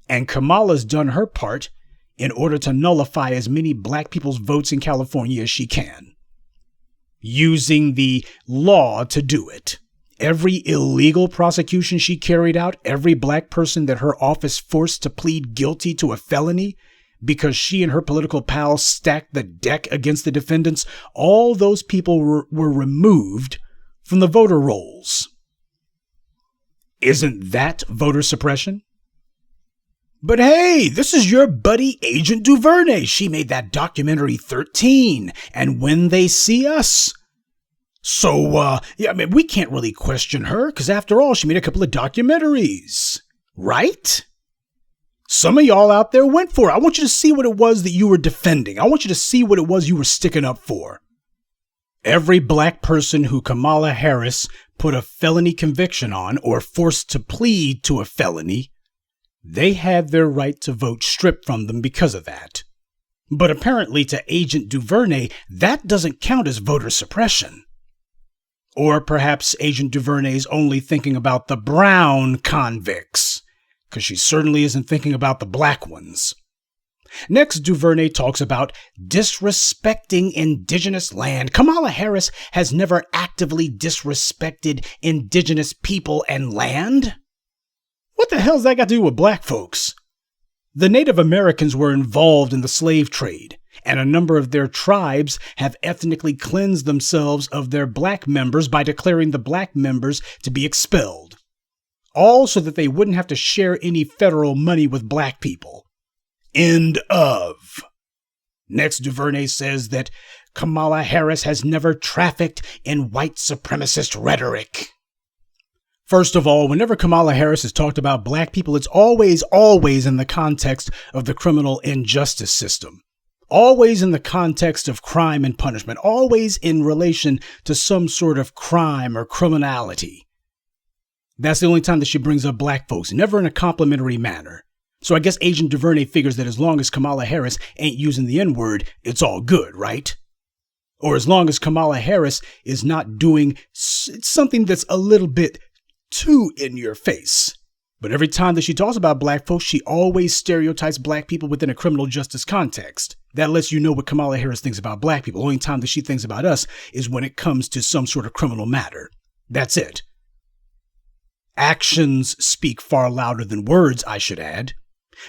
And Kamala's done her part in order to nullify as many black people's votes in California as she can, using the law to do it. Every illegal prosecution she carried out, every black person that her office forced to plead guilty to a felony because she and her political pals stacked the deck against the defendants, all those people were removed from the voter rolls. Isn't that voter suppression? But hey, this is your buddy Agent DuVernay. She made that documentary 13, and When They See Us. So, yeah, I mean, we can't really question her, because after all, she made a couple of documentaries, right? Some of y'all out there went for it. I want you to see what it was that you were defending. I want you to see what it was you were sticking up for. Every black person who Kamala Harris put a felony conviction on or forced to plead to a felony, they had their right to vote stripped from them because of that. But apparently to Agent DuVernay, that doesn't count as voter suppression. Or perhaps Agent DuVernay's only thinking about the brown convicts, because she certainly isn't thinking about the black ones. Next, DuVernay talks about disrespecting indigenous land. Kamala Harris has never actively disrespected indigenous people and land. What the hell's that got to do with black folks? The Native Americans were involved in the slave trade, and a number of their tribes have ethnically cleansed themselves of their black members by declaring the black members to be expelled, all so that they wouldn't have to share any federal money with black people. End of. Next, DuVernay says that Kamala Harris has never trafficked in white supremacist rhetoric. First of all, whenever Kamala Harris has talked about black people, it's always in the context of the criminal injustice system. Always in the context of crime and punishment. Always in relation to some sort of crime or criminality. That's the only time that she brings up black folks, never in a complimentary manner. So I guess Agent DuVernay figures that as long as Kamala Harris ain't using the N-word, it's all good, right? Or as long as Kamala Harris is not doing something that's a little bit too in your face. But every time that she talks about black folks, she always stereotypes black people within a criminal justice context. That lets you know what Kamala Harris thinks about black people. The only time that she thinks about us is when it comes to some sort of criminal matter. That's it. Actions speak far louder than words, I should add.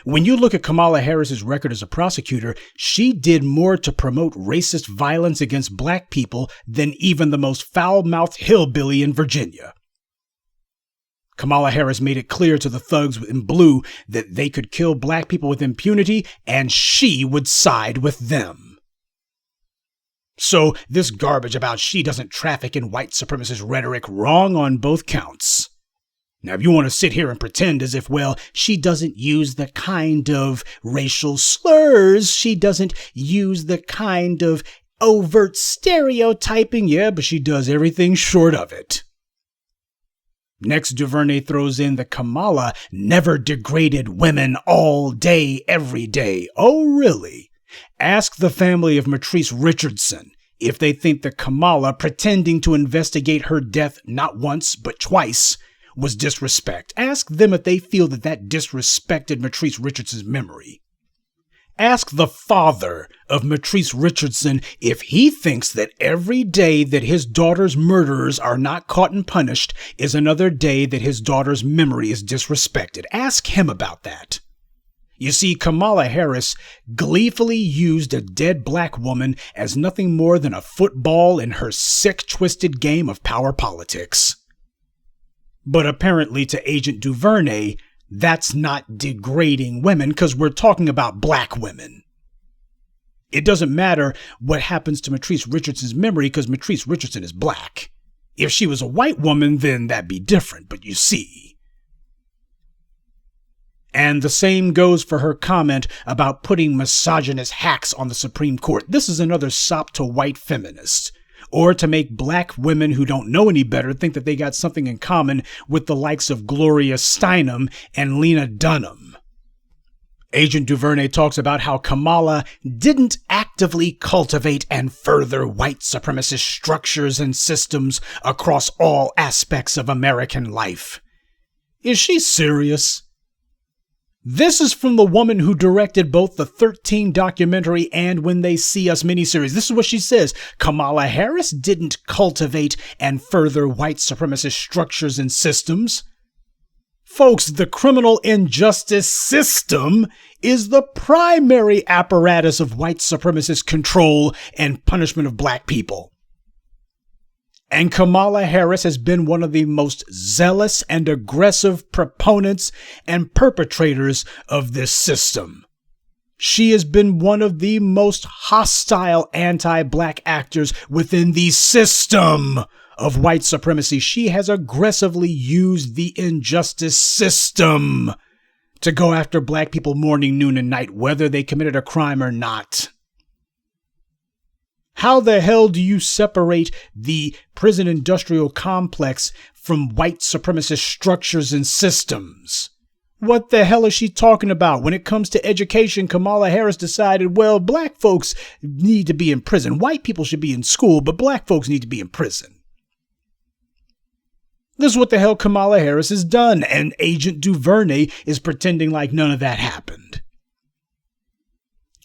When you look at Kamala Harris's record as a prosecutor, she did more to promote racist violence against black people than even the most foul-mouthed hillbilly in Virginia. Kamala Harris made it clear to the thugs in blue that they could kill black people with impunity, and she would side with them. So this garbage about she doesn't traffic in white supremacist rhetoric, wrong on both counts. Now, if you want to sit here and pretend as if, well, she doesn't use the kind of racial slurs, she doesn't use the kind of overt stereotyping, yeah, but she does everything short of it. Next, DuVernay throws in that Kamala never degraded women all day, every day. Oh, really? Ask the family of Matrice Richardson if they think that Kamala pretending to investigate her death not once, but twice, was disrespect. Ask them if they feel that that disrespected Matrice Richardson's memory. Ask the father of Matrice Richardson if he thinks that every day that his daughter's murderers are not caught and punished is another day that his daughter's memory is disrespected. Ask him about that. You see, Kamala Harris gleefully used a dead black woman as nothing more than a football in her sick, twisted game of power politics. But apparently to Agent DuVernay, that's not degrading women because we're talking about black women. It doesn't matter what happens to Matrice Richardson's memory because Matrice Richardson is black. If she was a white woman, then that'd be different, but you see. And the same goes for her comment about putting misogynist hacks on the Supreme Court. This is another sop to white feminists. Or to make black women who don't know any better think that they got something in common with the likes of Gloria Steinem and Lena Dunham. Agent DuVernay talks about how Kamala didn't actively cultivate and further white supremacist structures and systems across all aspects of American life. Is she serious? This is from the woman who directed both the 13 documentary and When They See Us miniseries. This is what she says. Kamala Harris didn't cultivate and further white supremacist structures and systems. Folks, the criminal injustice system is the primary apparatus of white supremacist control and punishment of black people. And Kamala Harris has been one of the most zealous and aggressive proponents and perpetrators of this system. She has been one of the most hostile anti-black actors within the system of white supremacy. She has aggressively used the injustice system to go after black people morning, noon, and night, whether they committed a crime or not. How the hell do you separate the prison industrial complex from white supremacist structures and systems? What the hell is she talking about? When it comes to education, Kamala Harris decided, well, black folks need to be in prison. White people should be in school, but black folks need to be in prison. This is what the hell Kamala Harris has done, and Agent DuVernay is pretending like none of that happened.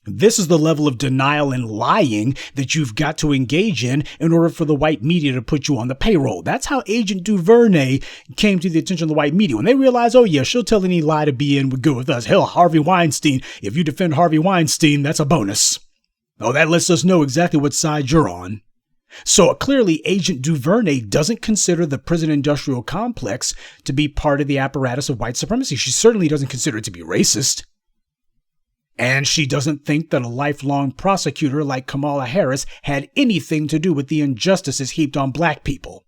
This is the level of denial and lying that you've got to engage in order for the white media to put you on the payroll. That's how Agent DuVernay came to the attention of the white media. When they realized, oh yeah, she'll tell any lie to be in, we're good with us. Hell, Harvey Weinstein, if you defend Harvey Weinstein, that's a bonus. Oh, that lets us know exactly what side you're on. So clearly, Agent DuVernay doesn't consider the prison industrial complex to be part of the apparatus of white supremacy. She certainly doesn't consider it to be racist. And she doesn't think that a lifelong prosecutor like Kamala Harris had anything to do with the injustices heaped on black people.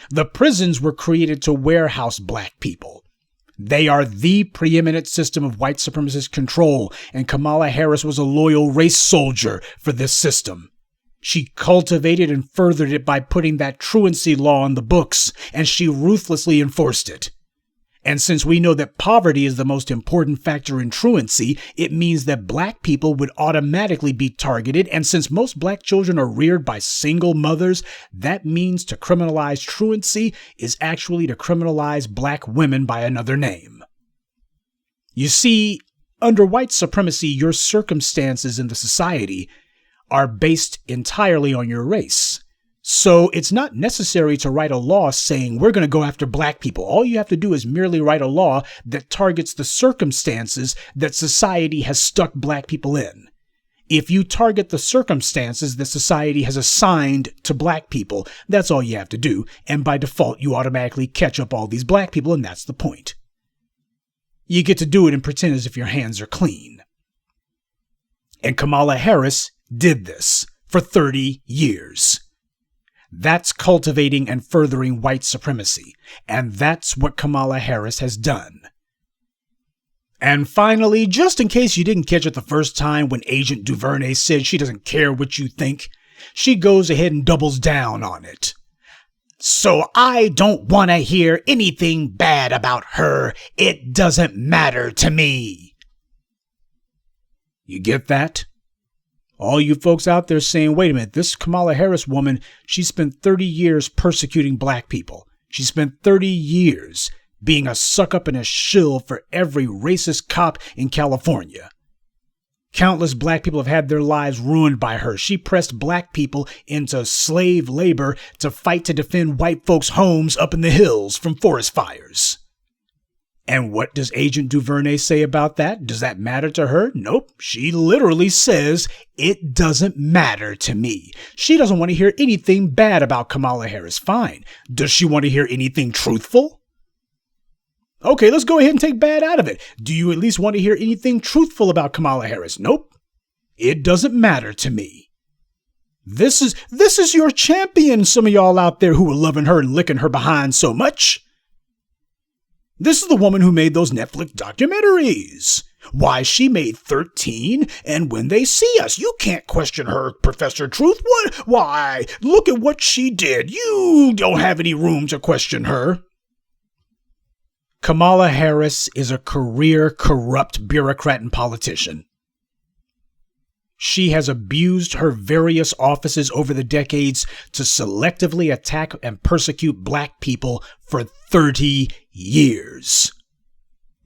The prisons were created to warehouse black people. They are the preeminent system of white supremacist control, and Kamala Harris was a loyal race soldier for this system. She cultivated and furthered it by putting that truancy law on the books, and she ruthlessly enforced it. And since we know that poverty is the most important factor in truancy, it means that black people would automatically be targeted. And since most black children are reared by single mothers, that means to criminalize truancy is actually to criminalize black women by another name. You see, under white supremacy, your circumstances in the society are based entirely on your race. So it's not necessary to write a law saying we're going to go after black people. All you have to do is merely write a law that targets the circumstances that society has stuck black people in. If you target the circumstances that society has assigned to black people, that's all you have to do. And by default, you automatically catch up all these black people, and that's the point. You get to do it and pretend as if your hands are clean. And Kamala Harris did this for 30 years. That's cultivating and furthering white supremacy. And that's what Kamala Harris has done. And finally, just in case you didn't catch it the first time when Agent DuVernay said she doesn't care what you think, she goes ahead and doubles down on it. So I don't want to hear anything bad about her. It doesn't matter to me. You get that? All you folks out there saying, wait a minute, this Kamala Harris woman, she spent 30 years persecuting black people. She spent 30 years being a suck-up and a shill for every racist cop in California. Countless black people have had their lives ruined by her. She pressed black people into slave labor to fight to defend white folks' homes up in the hills from forest fires. And what does Agent DuVernay say about that? Does that matter to her? Nope. She literally says, it doesn't matter to me. She doesn't want to hear anything bad about Kamala Harris. Fine. Does she want to hear anything truthful? Okay, let's go ahead and take bad out of it. Do you at least want to hear anything truthful about Kamala Harris? Nope. It doesn't matter to me. This is your champion, some of y'all out there who are loving her and licking her behind so much. This is the woman who made those Netflix documentaries. Why, she made 13, and When They See Us. You can't question her, Professor Truth. What? Why, look at what she did. You don't have any room to question her. Kamala Harris is a career corrupt bureaucrat and politician. She has abused her various offices over the decades to selectively attack and persecute black people for 30 years.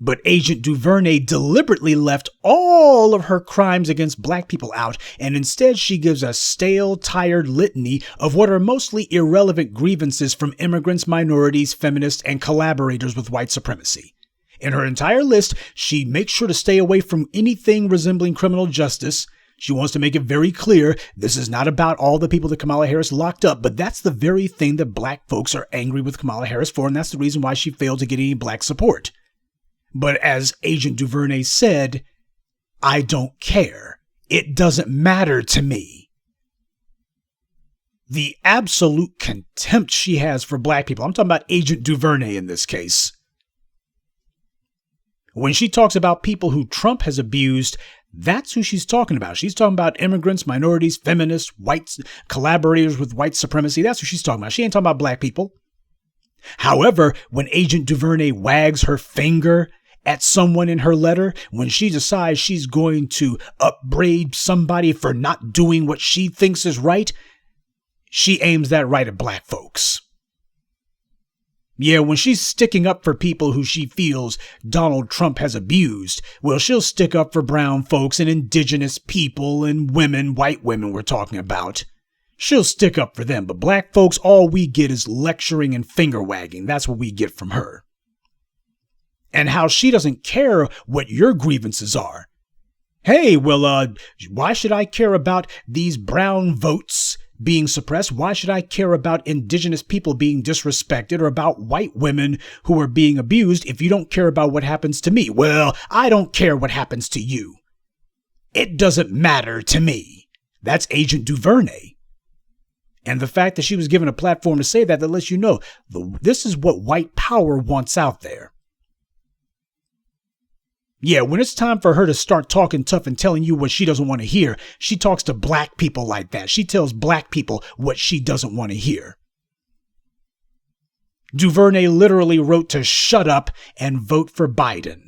But Agent DuVernay deliberately left all of her crimes against black people out, and instead she gives a stale, tired litany of what are mostly irrelevant grievances from immigrants, minorities, feminists, and collaborators with white supremacy. In her entire list, she makes sure to stay away from anything resembling criminal justice. She wants to make it very clear this is not about all the people that Kamala Harris locked up, but that's the very thing that black folks are angry with Kamala Harris for, and that's the reason why she failed to get any black support. But as Agent DuVernay said, I don't care. It doesn't matter to me. The absolute contempt she has for black people. I'm talking about Agent DuVernay in this case. When she talks about people who Trump has abused, that's who she's talking about. She's talking about immigrants, minorities, feminists, whites, collaborators with white supremacy. That's who she's talking about. She ain't talking about black people. However, when Agent DuVernay wags her finger at someone in her letter, when she decides she's going to upbraid somebody for not doing what she thinks is right, she aims that right at black folks. Yeah, when she's sticking up for people who she feels Donald Trump has abused, well, she'll stick up for brown folks and indigenous people and women, white women we're talking about. She'll stick up for them, but black folks, all we get is lecturing and finger wagging. That's what we get from her. And how she doesn't care what your grievances are. Hey, well, why should I care about these brown votes being suppressed? Why should I care about indigenous people being disrespected or about white women who are being abused if you don't care about what happens to me? Well, I don't care what happens to you. It doesn't matter to me. That's Agent DuVernay. And the fact that she was given a platform to say that lets you know this is what white power wants out there. Yeah, when it's time for her to start talking tough and telling you what she doesn't want to hear, she talks to black people like that. She tells black people what she doesn't want to hear. DuVernay literally wrote to shut up and vote for Biden.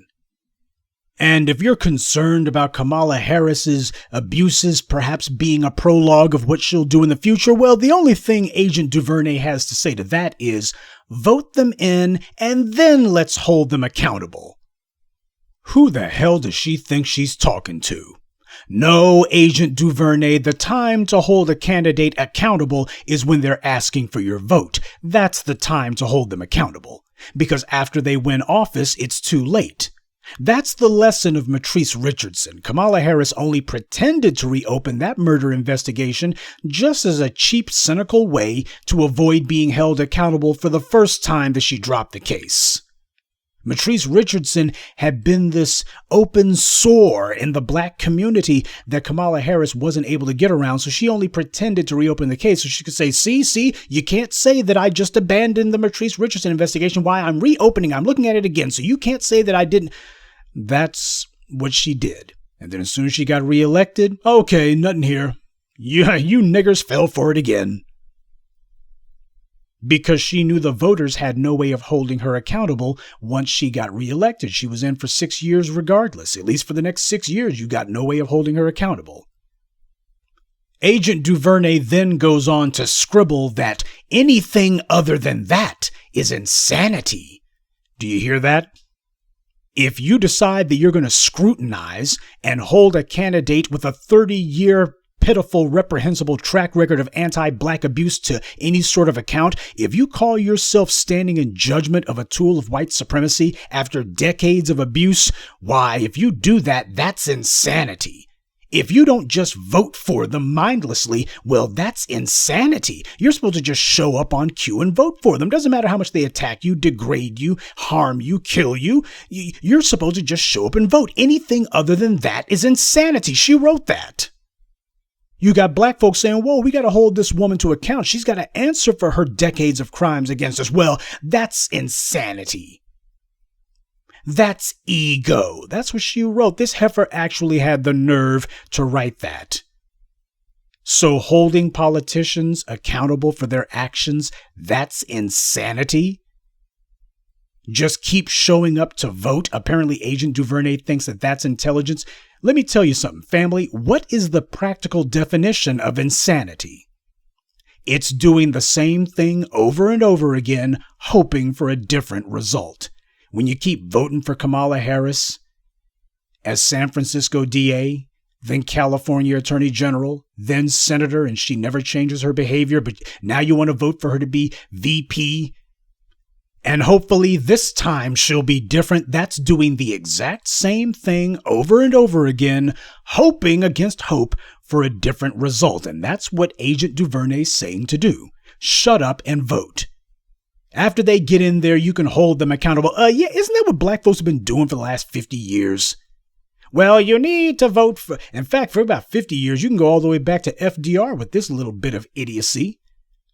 And if you're concerned about Kamala Harris's abuses perhaps being a prologue of what she'll do in the future, well, the only thing Agent DuVernay has to say to that is vote them in and then let's hold them accountable. Who the hell does she think she's talking to? No, Agent DuVernay, the time to hold a candidate accountable is when they're asking for your vote. That's the time to hold them accountable. Because after they win office, it's too late. That's the lesson of Matrice Richardson. Kamala Harris only pretended to reopen that murder investigation just as a cheap, cynical way to avoid being held accountable for the first time that she dropped the case. Matrice Richardson had been this open sore in the black community that Kamala Harris wasn't able to get around, so she only pretended to reopen the case so she could say, see, you can't say that I just abandoned the Matrice Richardson investigation. Why, I'm reopening, I'm looking at it again, so you can't say that I didn't. That's what she did. And then as soon as she got reelected, okay, nothing here. You niggers fell for it again. Because she knew the voters had no way of holding her accountable once she got reelected. She was in for 6 years regardless. At least for the next 6 years, you got no way of holding her accountable. Agent DuVernay then goes on to scribble that anything other than that is insanity. Do you hear that? If you decide that you're going to scrutinize and hold a candidate with a 30-year pitiful, reprehensible track record of anti-black abuse to any sort of account, if you call yourself standing in judgment of a tool of white supremacy after decades of abuse, why, if you do that, that's insanity. If you don't just vote for them mindlessly, well, that's insanity. You're supposed to just show up on cue and vote for them. Doesn't matter how much they attack you, degrade you, harm you, kill you. You're supposed to just show up and vote. Anything other than that is insanity. She wrote that. You got black folks saying, whoa, we got to hold this woman to account. She's got to answer for her decades of crimes against us. Well, that's insanity. That's ego. That's what she wrote. This heifer actually had the nerve to write that. So holding politicians accountable for their actions, that's insanity. Just keep showing up to vote. Apparently, Agent DuVernay thinks that that's intelligence. Let me tell you something, family. What is the practical definition of insanity? It's doing the same thing over and over again, hoping for a different result. When you keep voting for Kamala Harris as San Francisco DA, then California Attorney General, then Senator, and she never changes her behavior, but now you want to vote for her to be VP, and hopefully this time she'll be different. That's doing the exact same thing over and over again, hoping against hope for a different result. And that's what Agent DuVernay's saying to do. Shut up and vote. After they get in there, you can hold them accountable. Yeah, isn't that what black folks have been doing for the last 50 years? Well, you need to vote for... In fact, for about 50 years, you can go all the way back to FDR with this little bit of idiocy.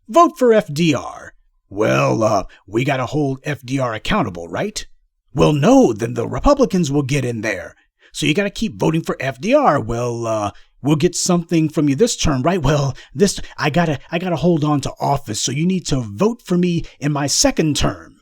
Vote for FDR. Well, we got to hold FDR accountable, right? Well, no, then the Republicans will get in there. So you got to keep voting for FDR. Well, we'll get something from you this term, right? Well, I gotta hold on to office. So you need to vote for me in my second term.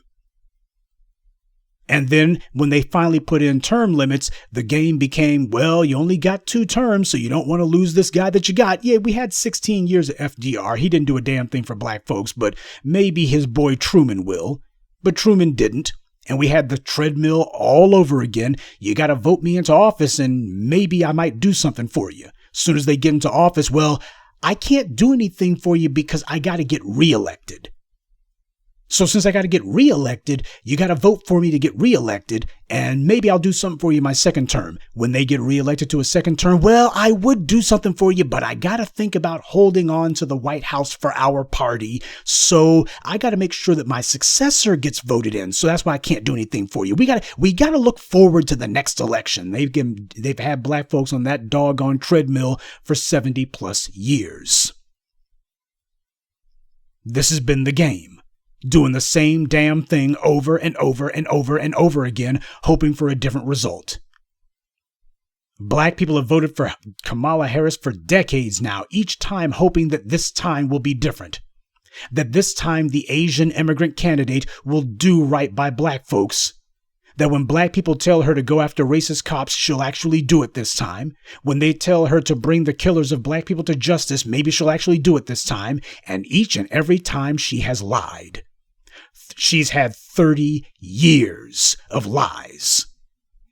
And then when they finally put in term limits, the game became, well, you only got 2 terms, so you don't want to lose this guy that you got. Yeah, we had 16 years of FDR. He didn't do a damn thing for black folks, but maybe his boy Truman will. But Truman didn't. And we had the treadmill all over again. You got to vote me into office and maybe I might do something for you. As soon as they get into office, well, I can't do anything for you because I got to get reelected. So since I got to get reelected, you got to vote for me to get reelected, and maybe I'll do something for you my second term. When they get reelected to a second term, well, I would do something for you, but I got to think about holding on to the White House for our party. So I got to make sure that my successor gets voted in. So that's why I can't do anything for you. We got to look forward to the next election. They've had black folks on that doggone treadmill for 70 plus years. This has been the game. Doing the same damn thing over and over and over and over again, hoping for a different result. Black people have voted for Kamala Harris for decades now, each time hoping that this time will be different. That this time the Asian immigrant candidate will do right by black folks. That when black people tell her to go after racist cops, she'll actually do it this time. When they tell her to bring the killers of black people to justice, maybe she'll actually do it this time. And each and every time she has lied. She's had 30 years of lies.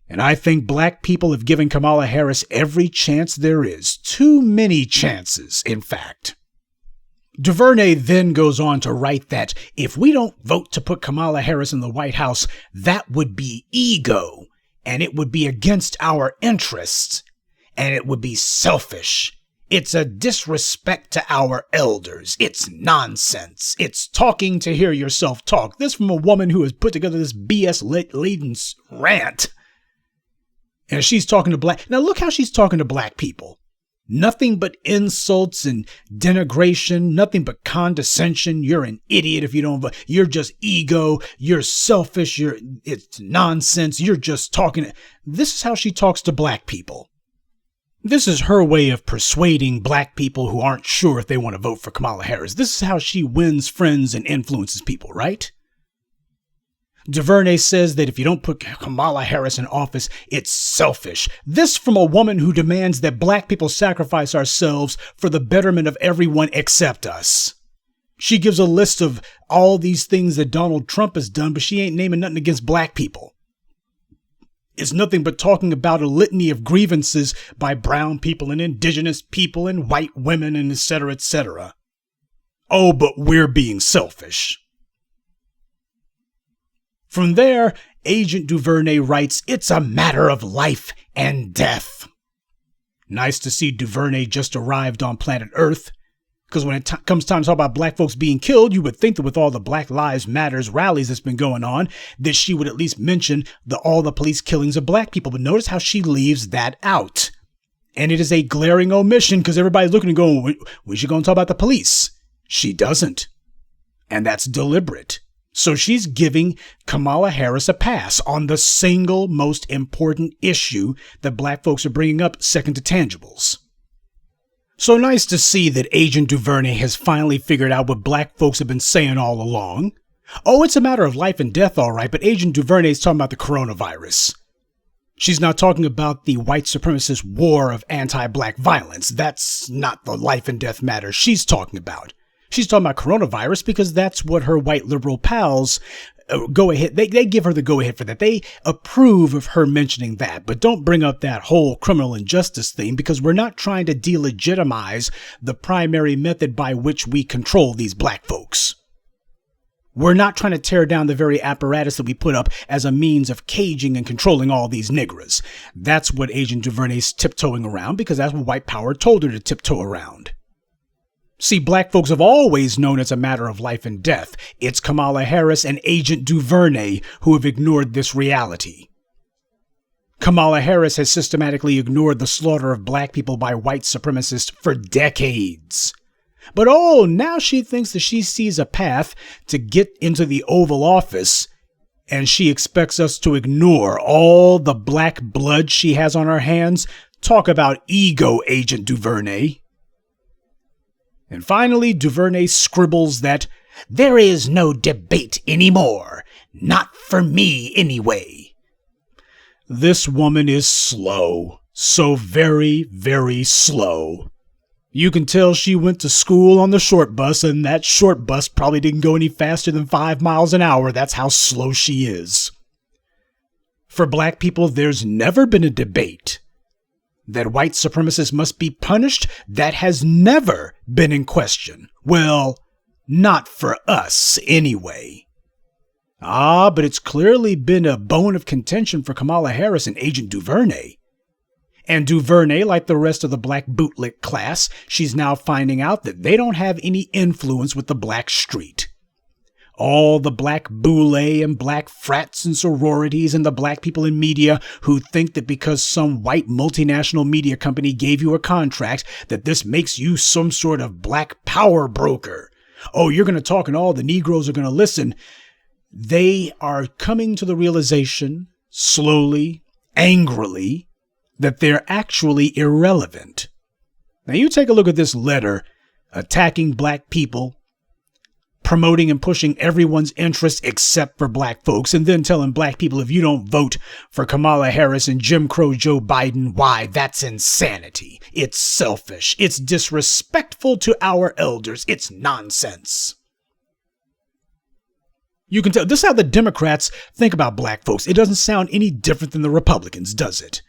And I think black people have given Kamala Harris every chance there is. Too many chances, in fact. DuVernay then goes on to write that if we don't vote to put Kamala Harris in the White House, that would be ego, and it would be against our interests, and it would be selfish. It's a disrespect to our elders. It's nonsense. It's talking to hear yourself talk. This from a woman who has put together this BS-laden rant. And she's talking to black. Now look how she's talking to black people. Nothing but insults and denigration, nothing but condescension. You're an idiot if you don't vote. You're just ego. You're selfish. It's nonsense. You're just talking. This is how she talks to black people. This is her way of persuading black people who aren't sure if they want to vote for Kamala Harris. This is how she wins friends and influences people, right? DuVernay says that if you don't put Kamala Harris in office, it's selfish. This from a woman who demands that black people sacrifice ourselves for the betterment of everyone except us. She gives a list of all these things that Donald Trump has done, but she ain't naming nothing against black people. It's nothing but talking about a litany of grievances by brown people and indigenous people and white women and etc., etc. Oh, but we're being selfish. From there, Agent DuVernay writes, it's a matter of life and death. Nice to see DuVernay just arrived on planet Earth. Because when it comes time to talk about black folks being killed, you would think that with all the Black Lives Matters rallies that's been going on, that she would at least mention all the police killings of black people. But notice how she leaves that out. And it is a glaring omission because everybody's looking and going, we should go and talk about the police. She doesn't. And that's deliberate. So she's giving Kamala Harris a pass on the single most important issue that black folks are bringing up, second to tangibles. So nice to see that Agent DuVernay has finally figured out what black folks have been saying all along. Oh, it's a matter of life and death, all right, but Agent DuVernay is talking about the coronavirus. She's not talking about the white supremacist war of anti-black violence. That's not the life and death matter she's talking about. She's talking about coronavirus because that's what her white liberal pals go ahead. They give her the go ahead for that. They approve of her mentioning that, but don't bring up that whole criminal injustice thing because we're not trying to delegitimize the primary method by which we control these black folks. We're not trying to tear down the very apparatus that we put up as a means of caging and controlling all these niggers. That's what Agent DuVernay's tiptoeing around because that's what white power told her to tiptoe around. See, black folks have always known it's a matter of life and death. It's Kamala Harris and Agent DuVernay who have ignored this reality. Kamala Harris has systematically ignored the slaughter of black people by white supremacists for decades. But now she thinks that she sees a path to get into the Oval Office, and she expects us to ignore all the black blood she has on her hands. Talk about ego, Agent DuVernay. And finally, DuVernay scribbles that there is no debate anymore. Not for me, anyway. This woman is slow. So very, very slow. You can tell she went to school on the short bus, and that short bus probably didn't go any faster than 5 miles an hour. That's how slow she is. For black people, there's never been a debate. That white supremacists must be punished, that has never been in question. Well, not for us, anyway. But it's clearly been a bone of contention for Kamala Harris and Agent DuVernay. And DuVernay, like the rest of the black bootlick class, she's now finding out that they don't have any influence with the black street. All the black boule and black frats and sororities and the black people in media who think that because some white multinational media company gave you a contract, that this makes you some sort of black power broker. Oh, you're going to talk and all the Negroes are going to listen. They are coming to the realization, slowly, angrily, that they're actually irrelevant. Now you take a look at this letter attacking black people, promoting and pushing everyone's interests except for black folks, and then telling black people if you don't vote for Kamala Harris and Jim Crow Joe Biden, why, that's insanity. It's selfish. It's disrespectful to our elders. It's nonsense. You can tell this is how the Democrats think about black folks. It doesn't sound any different than the Republicans, does it?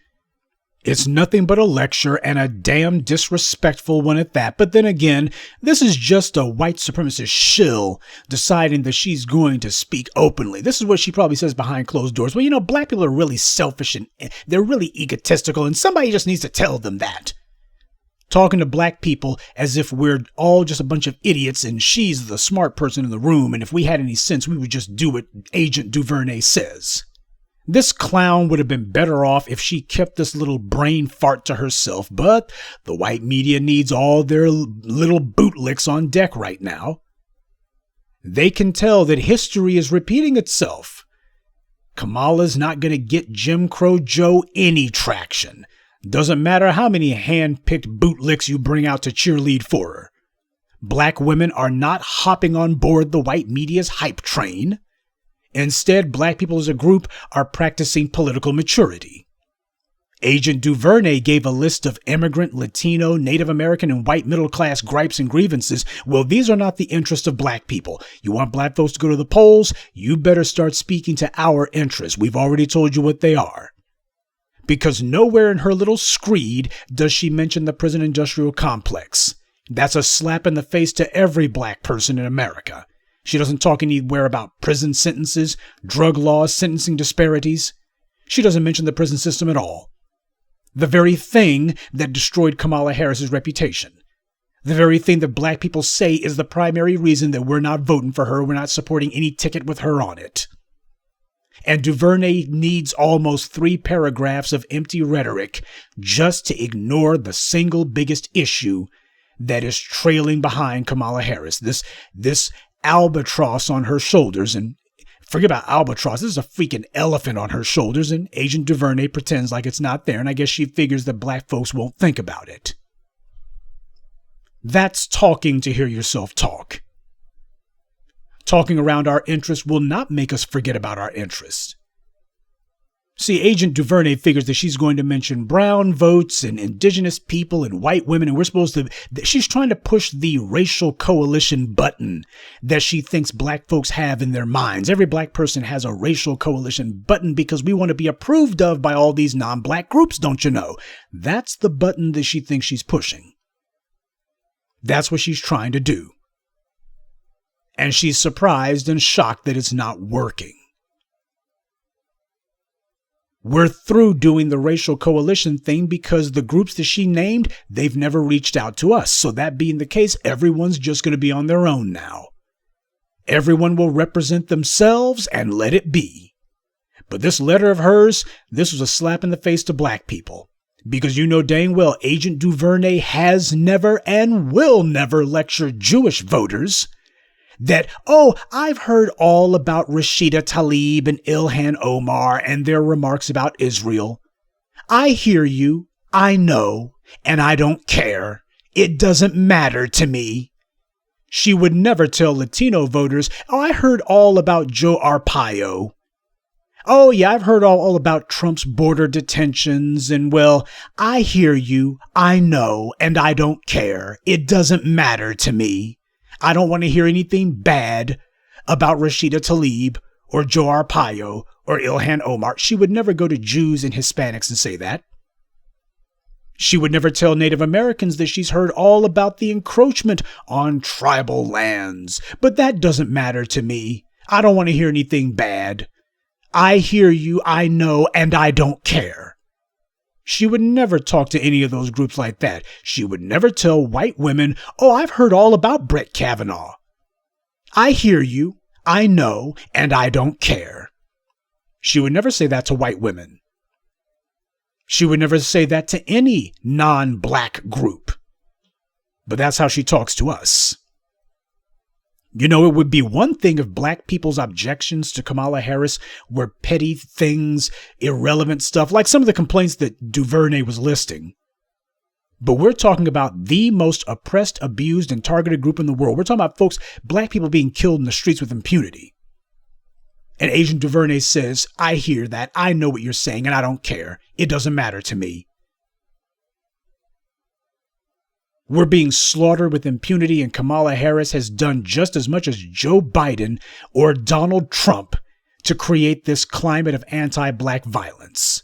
It's nothing but a lecture, and a damn disrespectful one at that. But then again, this is just a white supremacist shill deciding that she's going to speak openly. This is what she probably says behind closed doors. Well, you know, black people are really selfish and they're really egotistical, and somebody just needs to tell them that. Talking to black people as if we're all just a bunch of idiots and she's the smart person in the room, and if we had any sense, we would just do what Agent DuVernay says. This clown would have been better off if she kept this little brain fart to herself, but the white media needs all their little bootlicks on deck right now. They can tell that history is repeating itself. Kamala's not going to get Jim Crow Joe any traction. Doesn't matter how many hand-picked bootlicks you bring out to cheerlead for her. Black women are not hopping on board the white media's hype train. Instead, black people as a group are practicing political maturity. Agent DuVernay gave a list of immigrant, Latino, Native American, and white middle-class gripes and grievances. Well, these are not the interests of black people. You want black folks to go to the polls? You better start speaking to our interests. We've already told you what they are. Because nowhere in her little screed does she mention the prison industrial complex. That's a slap in the face to every black person in America. She doesn't talk anywhere about prison sentences, drug laws, sentencing disparities. She doesn't mention the prison system at all. The very thing that destroyed Kamala Harris's reputation. The very thing that black people say is the primary reason that we're not voting for her, we're not supporting any ticket with her on it. And DuVernay needs almost 3 paragraphs of empty rhetoric just to ignore the single biggest issue that is trailing behind Kamala Harris. This albatross on her shoulders, and forget about albatross, this is a freaking elephant on her shoulders, and Agent DuVernay pretends like it's not there, and I guess she figures that black folks won't think about it. That's talking to hear yourself talk. Talking around our interests will not make us forget about our interests. See, Agent DuVernay figures that she's going to mention brown votes and indigenous people and white women, and she's trying to push the racial coalition button that she thinks black folks have in their minds. Every black person has a racial coalition button because we want to be approved of by all these non-black groups, don't you know? That's the button that she thinks she's pushing. That's what she's trying to do. And she's surprised and shocked that it's not working. We're through doing the racial coalition thing because the groups that she named, they've never reached out to us. So that being the case, everyone's just going to be on their own now. Everyone will represent themselves and let it be. But this letter of hers, this was a slap in the face to black people. Because you know dang well Agent DuVernay has never and will never lecture Jewish voters. That, oh, I've heard all about Rashida Tlaib and Ilhan Omar and their remarks about Israel. I hear you, I know, and I don't care. It doesn't matter to me. She would never tell Latino voters, oh, I heard all about Joe Arpaio. Oh, yeah, I've heard all about Trump's border detentions, and well, I hear you, I know, and I don't care. It doesn't matter to me. I don't want to hear anything bad about Rashida Tlaib or Joe Arpaio or Ilhan Omar. She would never go to Jews and Hispanics and say that. She would never tell Native Americans that she's heard all about the encroachment on tribal lands. But that doesn't matter to me. I don't want to hear anything bad. I hear you, I know, and I don't care. She would never talk to any of those groups like that. She would never tell white women, oh, I've heard all about Brett Kavanaugh. I hear you, I know, and I don't care. She would never say that to white women. She would never say that to any non-black group. But that's how she talks to us. You know, it would be one thing if black people's objections to Kamala Harris were petty things, irrelevant stuff, like some of the complaints that DuVernay was listing. But we're talking about the most oppressed, abused, and targeted group in the world. We're talking about folks, black people being killed in the streets with impunity. And Agent DuVernay says, I hear that, I know what you're saying, and I don't care. It doesn't matter to me. We're being slaughtered with impunity, and Kamala Harris has done just as much as Joe Biden or Donald Trump to create this climate of anti-black violence.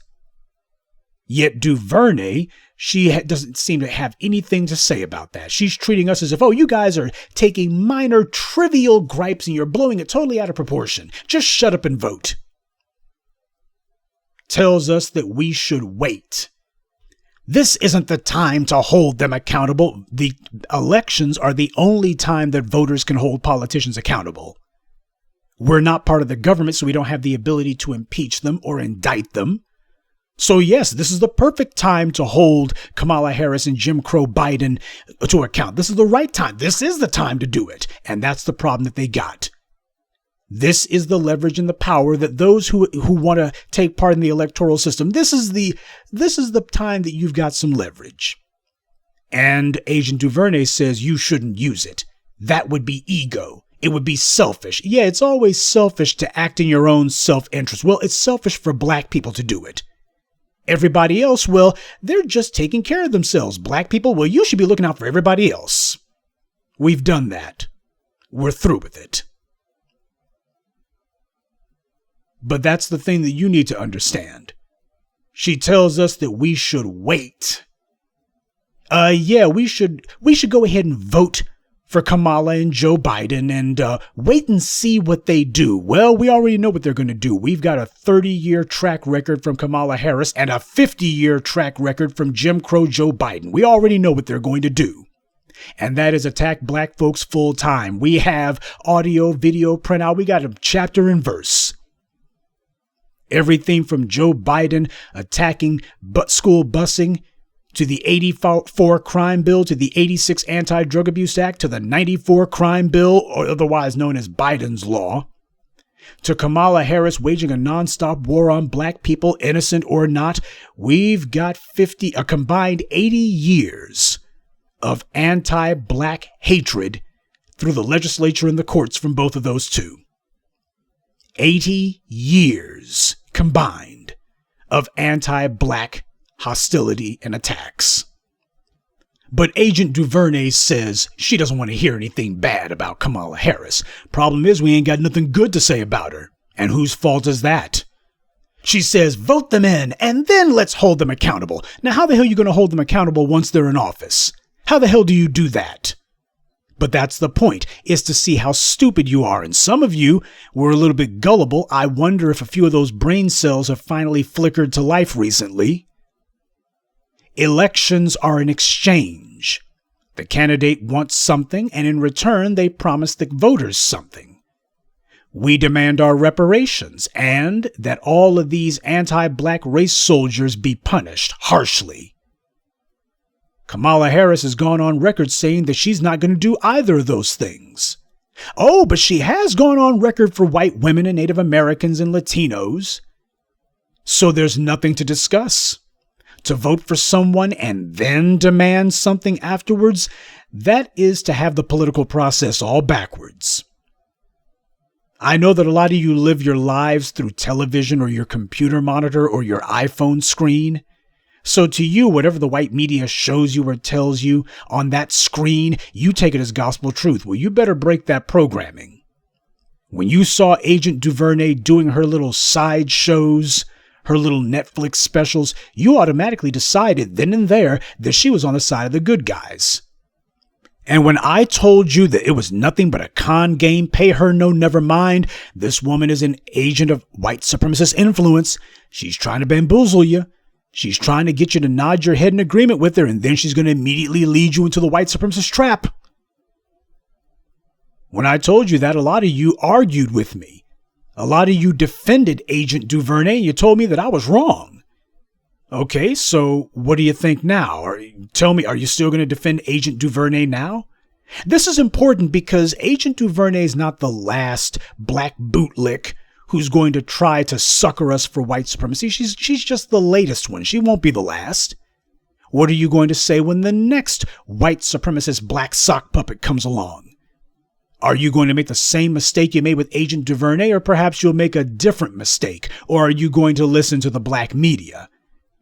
Yet DuVernay, she doesn't seem to have anything to say about that. She's treating us as if, oh, you guys are taking minor, trivial gripes and you're blowing it totally out of proportion. Just shut up and vote. Tells us that we should wait. This isn't the time to hold them accountable. The elections are the only time that voters can hold politicians accountable. We're not part of the government, so we don't have the ability to impeach them or indict them. So yes, this is the perfect time to hold Kamala Harris and Jim Crow Biden to account. This is the right time. This is the time to do it. And that's the problem that they got. This is the leverage and the power that those who want to take part in the electoral system, this is the time that you've got some leverage. And Agent DuVernay says you shouldn't use it. That would be ego. It would be selfish. Yeah, it's always selfish to act in your own self-interest. Well, it's selfish for black people to do it. Everybody else, well, they're just taking care of themselves. Black people, well, you should be looking out for everybody else. We've done that. We're through with it. But that's the thing that you need to understand. She tells us that we should wait. We should go ahead and vote for Kamala and Joe Biden and wait and see what they do. Well, we already know what they're going to do. We've got a 30-year track record from Kamala Harris and a 50-year track record from Jim Crow Joe Biden. We already know what they're going to do. And that is attack black folks full time. We have audio, video, printout. We got a chapter and verse. Everything from Joe Biden attacking school busing to the 84 crime bill, to the 86 Anti-Drug Abuse Act, to the 94 crime bill, or otherwise known as Biden's Law, to Kamala Harris waging a nonstop war on black people, innocent or not. We've got a combined 80 years of anti-black hatred through the legislature and the courts from both of those two. 80 years combined of anti-black hostility and attacks. But Agent DuVernay says she doesn't want to hear anything bad about Kamala Harris. Problem is, we ain't got nothing good to say about her. And whose fault is that? She says, vote them in, and then let's hold them accountable. Now, how the hell are you going to hold them accountable once they're in office? How the hell do you do that? But that's the point, is to see how stupid you are. And some of you were a little bit gullible. I wonder if a few of those brain cells have finally flickered to life recently. Elections are an exchange. The candidate wants something, and in return, they promise the voters something. We demand our reparations, and that all of these anti-black race soldiers be punished harshly. Kamala Harris has gone on record saying that she's not going to do either of those things. Oh, but she has gone on record for white women and Native Americans and Latinos. So there's nothing to discuss. To vote for someone and then demand something afterwards, that is to have the political process all backwards. I know that a lot of you live your lives through television or your computer monitor or your iPhone screen. So to you, whatever the white media shows you or tells you on that screen, you take it as gospel truth. Well, you better break that programming. When you saw Agent DuVernay doing her little side shows, her little Netflix specials, you automatically decided then and there that she was on the side of the good guys. And when I told you that it was nothing but a con game, pay her no, never mind, this woman is an agent of white supremacist influence. She's trying to bamboozle you. She's trying to get you to nod your head in agreement with her, and then she's going to immediately lead you into the white supremacist trap. When I told you that, a lot of you argued with me. A lot of you defended Agent DuVernay, and you told me that I was wrong. Okay, so what do you think now? Tell me, are you still going to defend Agent DuVernay now? This is important because Agent DuVernay is not the last black bootlick who's going to try to sucker us for white supremacy. She's just the latest one. She won't be the last. What are you going to say when the next white supremacist black sock puppet comes along? Are you going to make the same mistake you made with Agent DuVernay, or perhaps you'll make a different mistake? Or are you going to listen to the black media?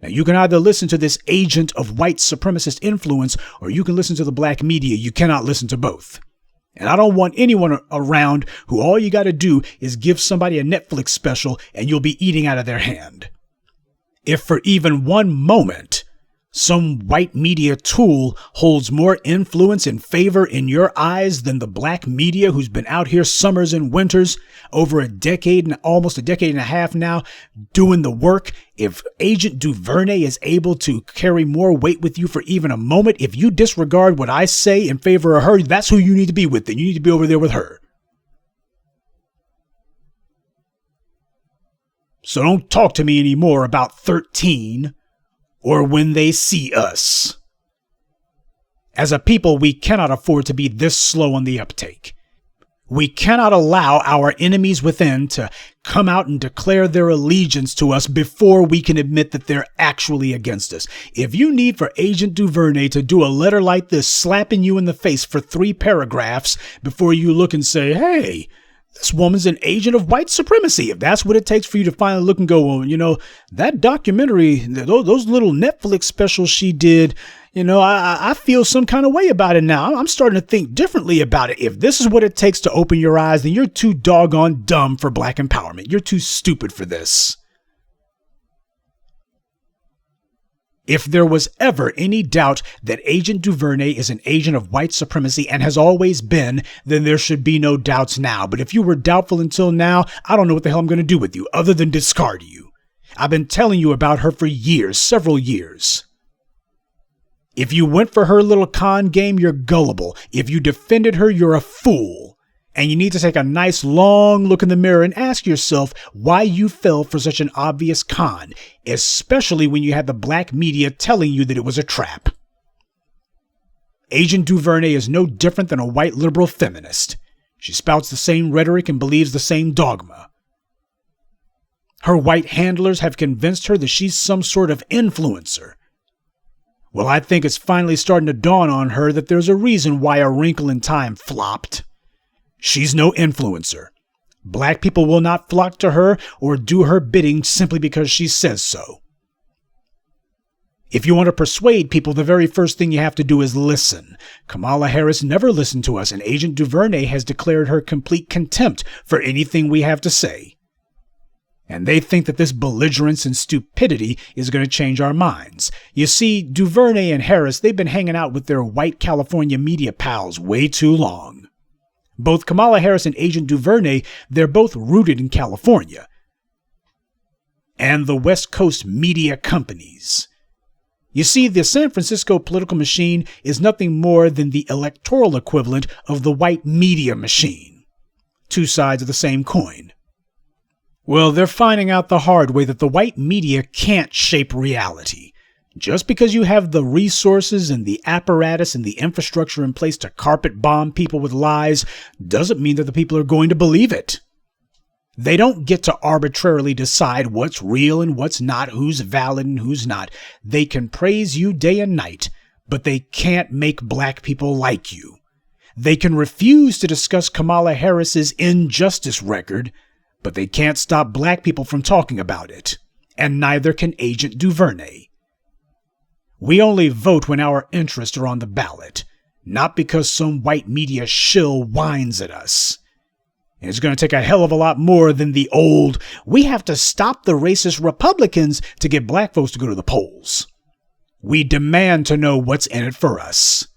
Now, you can either listen to this agent of white supremacist influence, or you can listen to the black media. You cannot listen to both. And I don't want anyone around who all you got to do is give somebody a Netflix special and you'll be eating out of their hand. If for even one moment some white media tool holds more influence and favor in your eyes than the black media who's been out here summers and winters over a decade and almost a decade and a half now doing the work, if Agent DuVernay is able to carry more weight with you for even a moment, if you disregard what I say in favor of her, that's who you need to be with. Then you need to be over there with her. So don't talk to me anymore about 13 or when they see us. As a people, we cannot afford to be this slow on the uptake. We cannot allow our enemies within to come out and declare their allegiance to us before we can admit that they're actually against us. If you need for Agent DuVernay to do a letter like this, slapping you in the face for 3 paragraphs before you look and say, hey, this woman's an agent of white supremacy. If that's what it takes for you to finally look and go, well, you know, that documentary, those little Netflix specials she did, you know, I feel some kind of way about it now. I'm starting to think differently about it. If this is what it takes to open your eyes, then you're too doggone dumb for black empowerment. You're too stupid for this. If there was ever any doubt that Agent DuVernay is an agent of white supremacy and has always been, then there should be no doubts now. But if you were doubtful until now, I don't know what the hell I'm going to do with you other than discard you. I've been telling you about her for years, several years. If you went for her little con game, you're gullible. If you defended her, you're a fool. And you need to take a nice long look in the mirror and ask yourself why you fell for such an obvious con, especially when you had the black media telling you that it was a trap. Agent DuVernay is no different than a white liberal feminist. She spouts the same rhetoric and believes the same dogma. Her white handlers have convinced her that she's some sort of influencer. Well, I think it's finally starting to dawn on her that there's a reason why A Wrinkle in Time flopped. She's no influencer. Black people will not flock to her or do her bidding simply because she says so. If you want to persuade people, the very first thing you have to do is listen. Kamala Harris never listened to us, and Agent DuVernay has declared her complete contempt for anything we have to say. And they think that this belligerence and stupidity is going to change our minds. You see, DuVernay and Harris, they've been hanging out with their white California media pals way too long. Both Kamala Harris and Agent DuVernay, they're both rooted in California and the West Coast media companies. You see, the San Francisco political machine is nothing more than the electoral equivalent of the white media machine. Two sides of the same coin. Well, they're finding out the hard way that the white media can't shape reality. Just because you have the resources and the apparatus and the infrastructure in place to carpet bomb people with lies doesn't mean that the people are going to believe it. They don't get to arbitrarily decide what's real and what's not, who's valid and who's not. They can praise you day and night, but they can't make black people like you. They can refuse to discuss Kamala Harris's injustice record, but they can't stop black people from talking about it. And neither can Agent DuVernay. We only vote when our interests are on the ballot, not because some white media shill whines at us. And it's going to take a hell of a lot more than the old, we have to stop the racist Republicans to get black folks to go to the polls. We demand to know what's in it for us.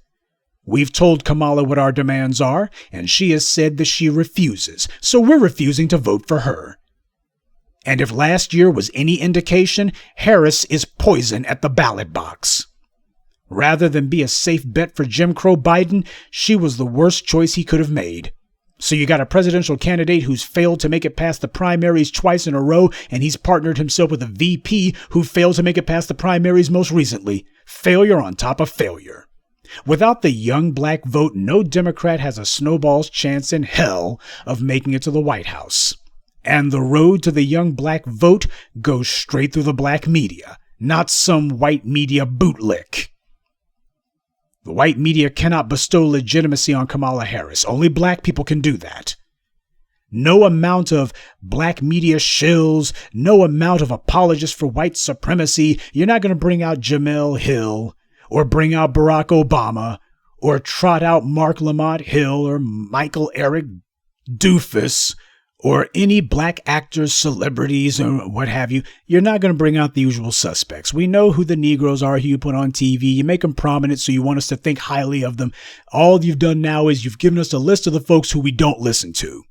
We've told Kamala what our demands are, and she has said that she refuses, so we're refusing to vote for her. And if last year was any indication, Harris is poison at the ballot box. Rather than be a safe bet for Jim Crow Biden, she was the worst choice he could have made. So you got a presidential candidate who's failed to make it past the primaries twice in a row, and he's partnered himself with a VP who failed to make it past the primaries most recently. Failure on top of failure. Without the young black vote, no Democrat has a snowball's chance in hell of making it to the White House. And the road to the young black vote goes straight through the black media, not some white media bootlick. The white media cannot bestow legitimacy on Kamala Harris. Only black people can do that. No amount of black media shills, no amount of apologists for white supremacy. You're not going to bring out Jamel Hill or bring out Barack Obama or trot out Mark Lamont Hill or Michael Eric Doofus or any black actors, celebrities, or what have you. You're not going to bring out the usual suspects. We know who the Negroes are who you put on TV. You make them prominent so you want us to think highly of them. All you've done now is you've given us a list of the folks who we don't listen to.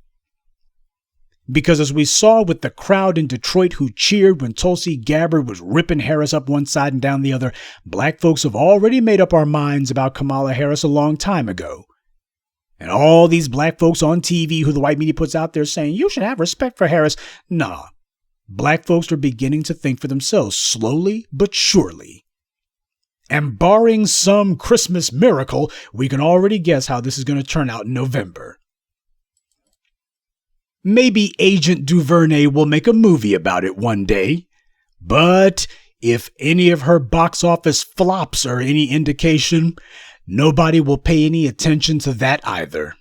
Because as we saw with the crowd in Detroit who cheered when Tulsi Gabbard was ripping Harris up one side and down the other, black folks have already made up our minds about Kamala Harris a long time ago. And all these black folks on TV who the white media puts out there saying, you should have respect for Harris. Nah, black folks are beginning to think for themselves slowly but surely. And barring some Christmas miracle, we can already guess how this is going to turn out in November. Maybe Agent DuVernay will make a movie about it one day. But if any of her box office flops are any indication, nobody will pay any attention to that either.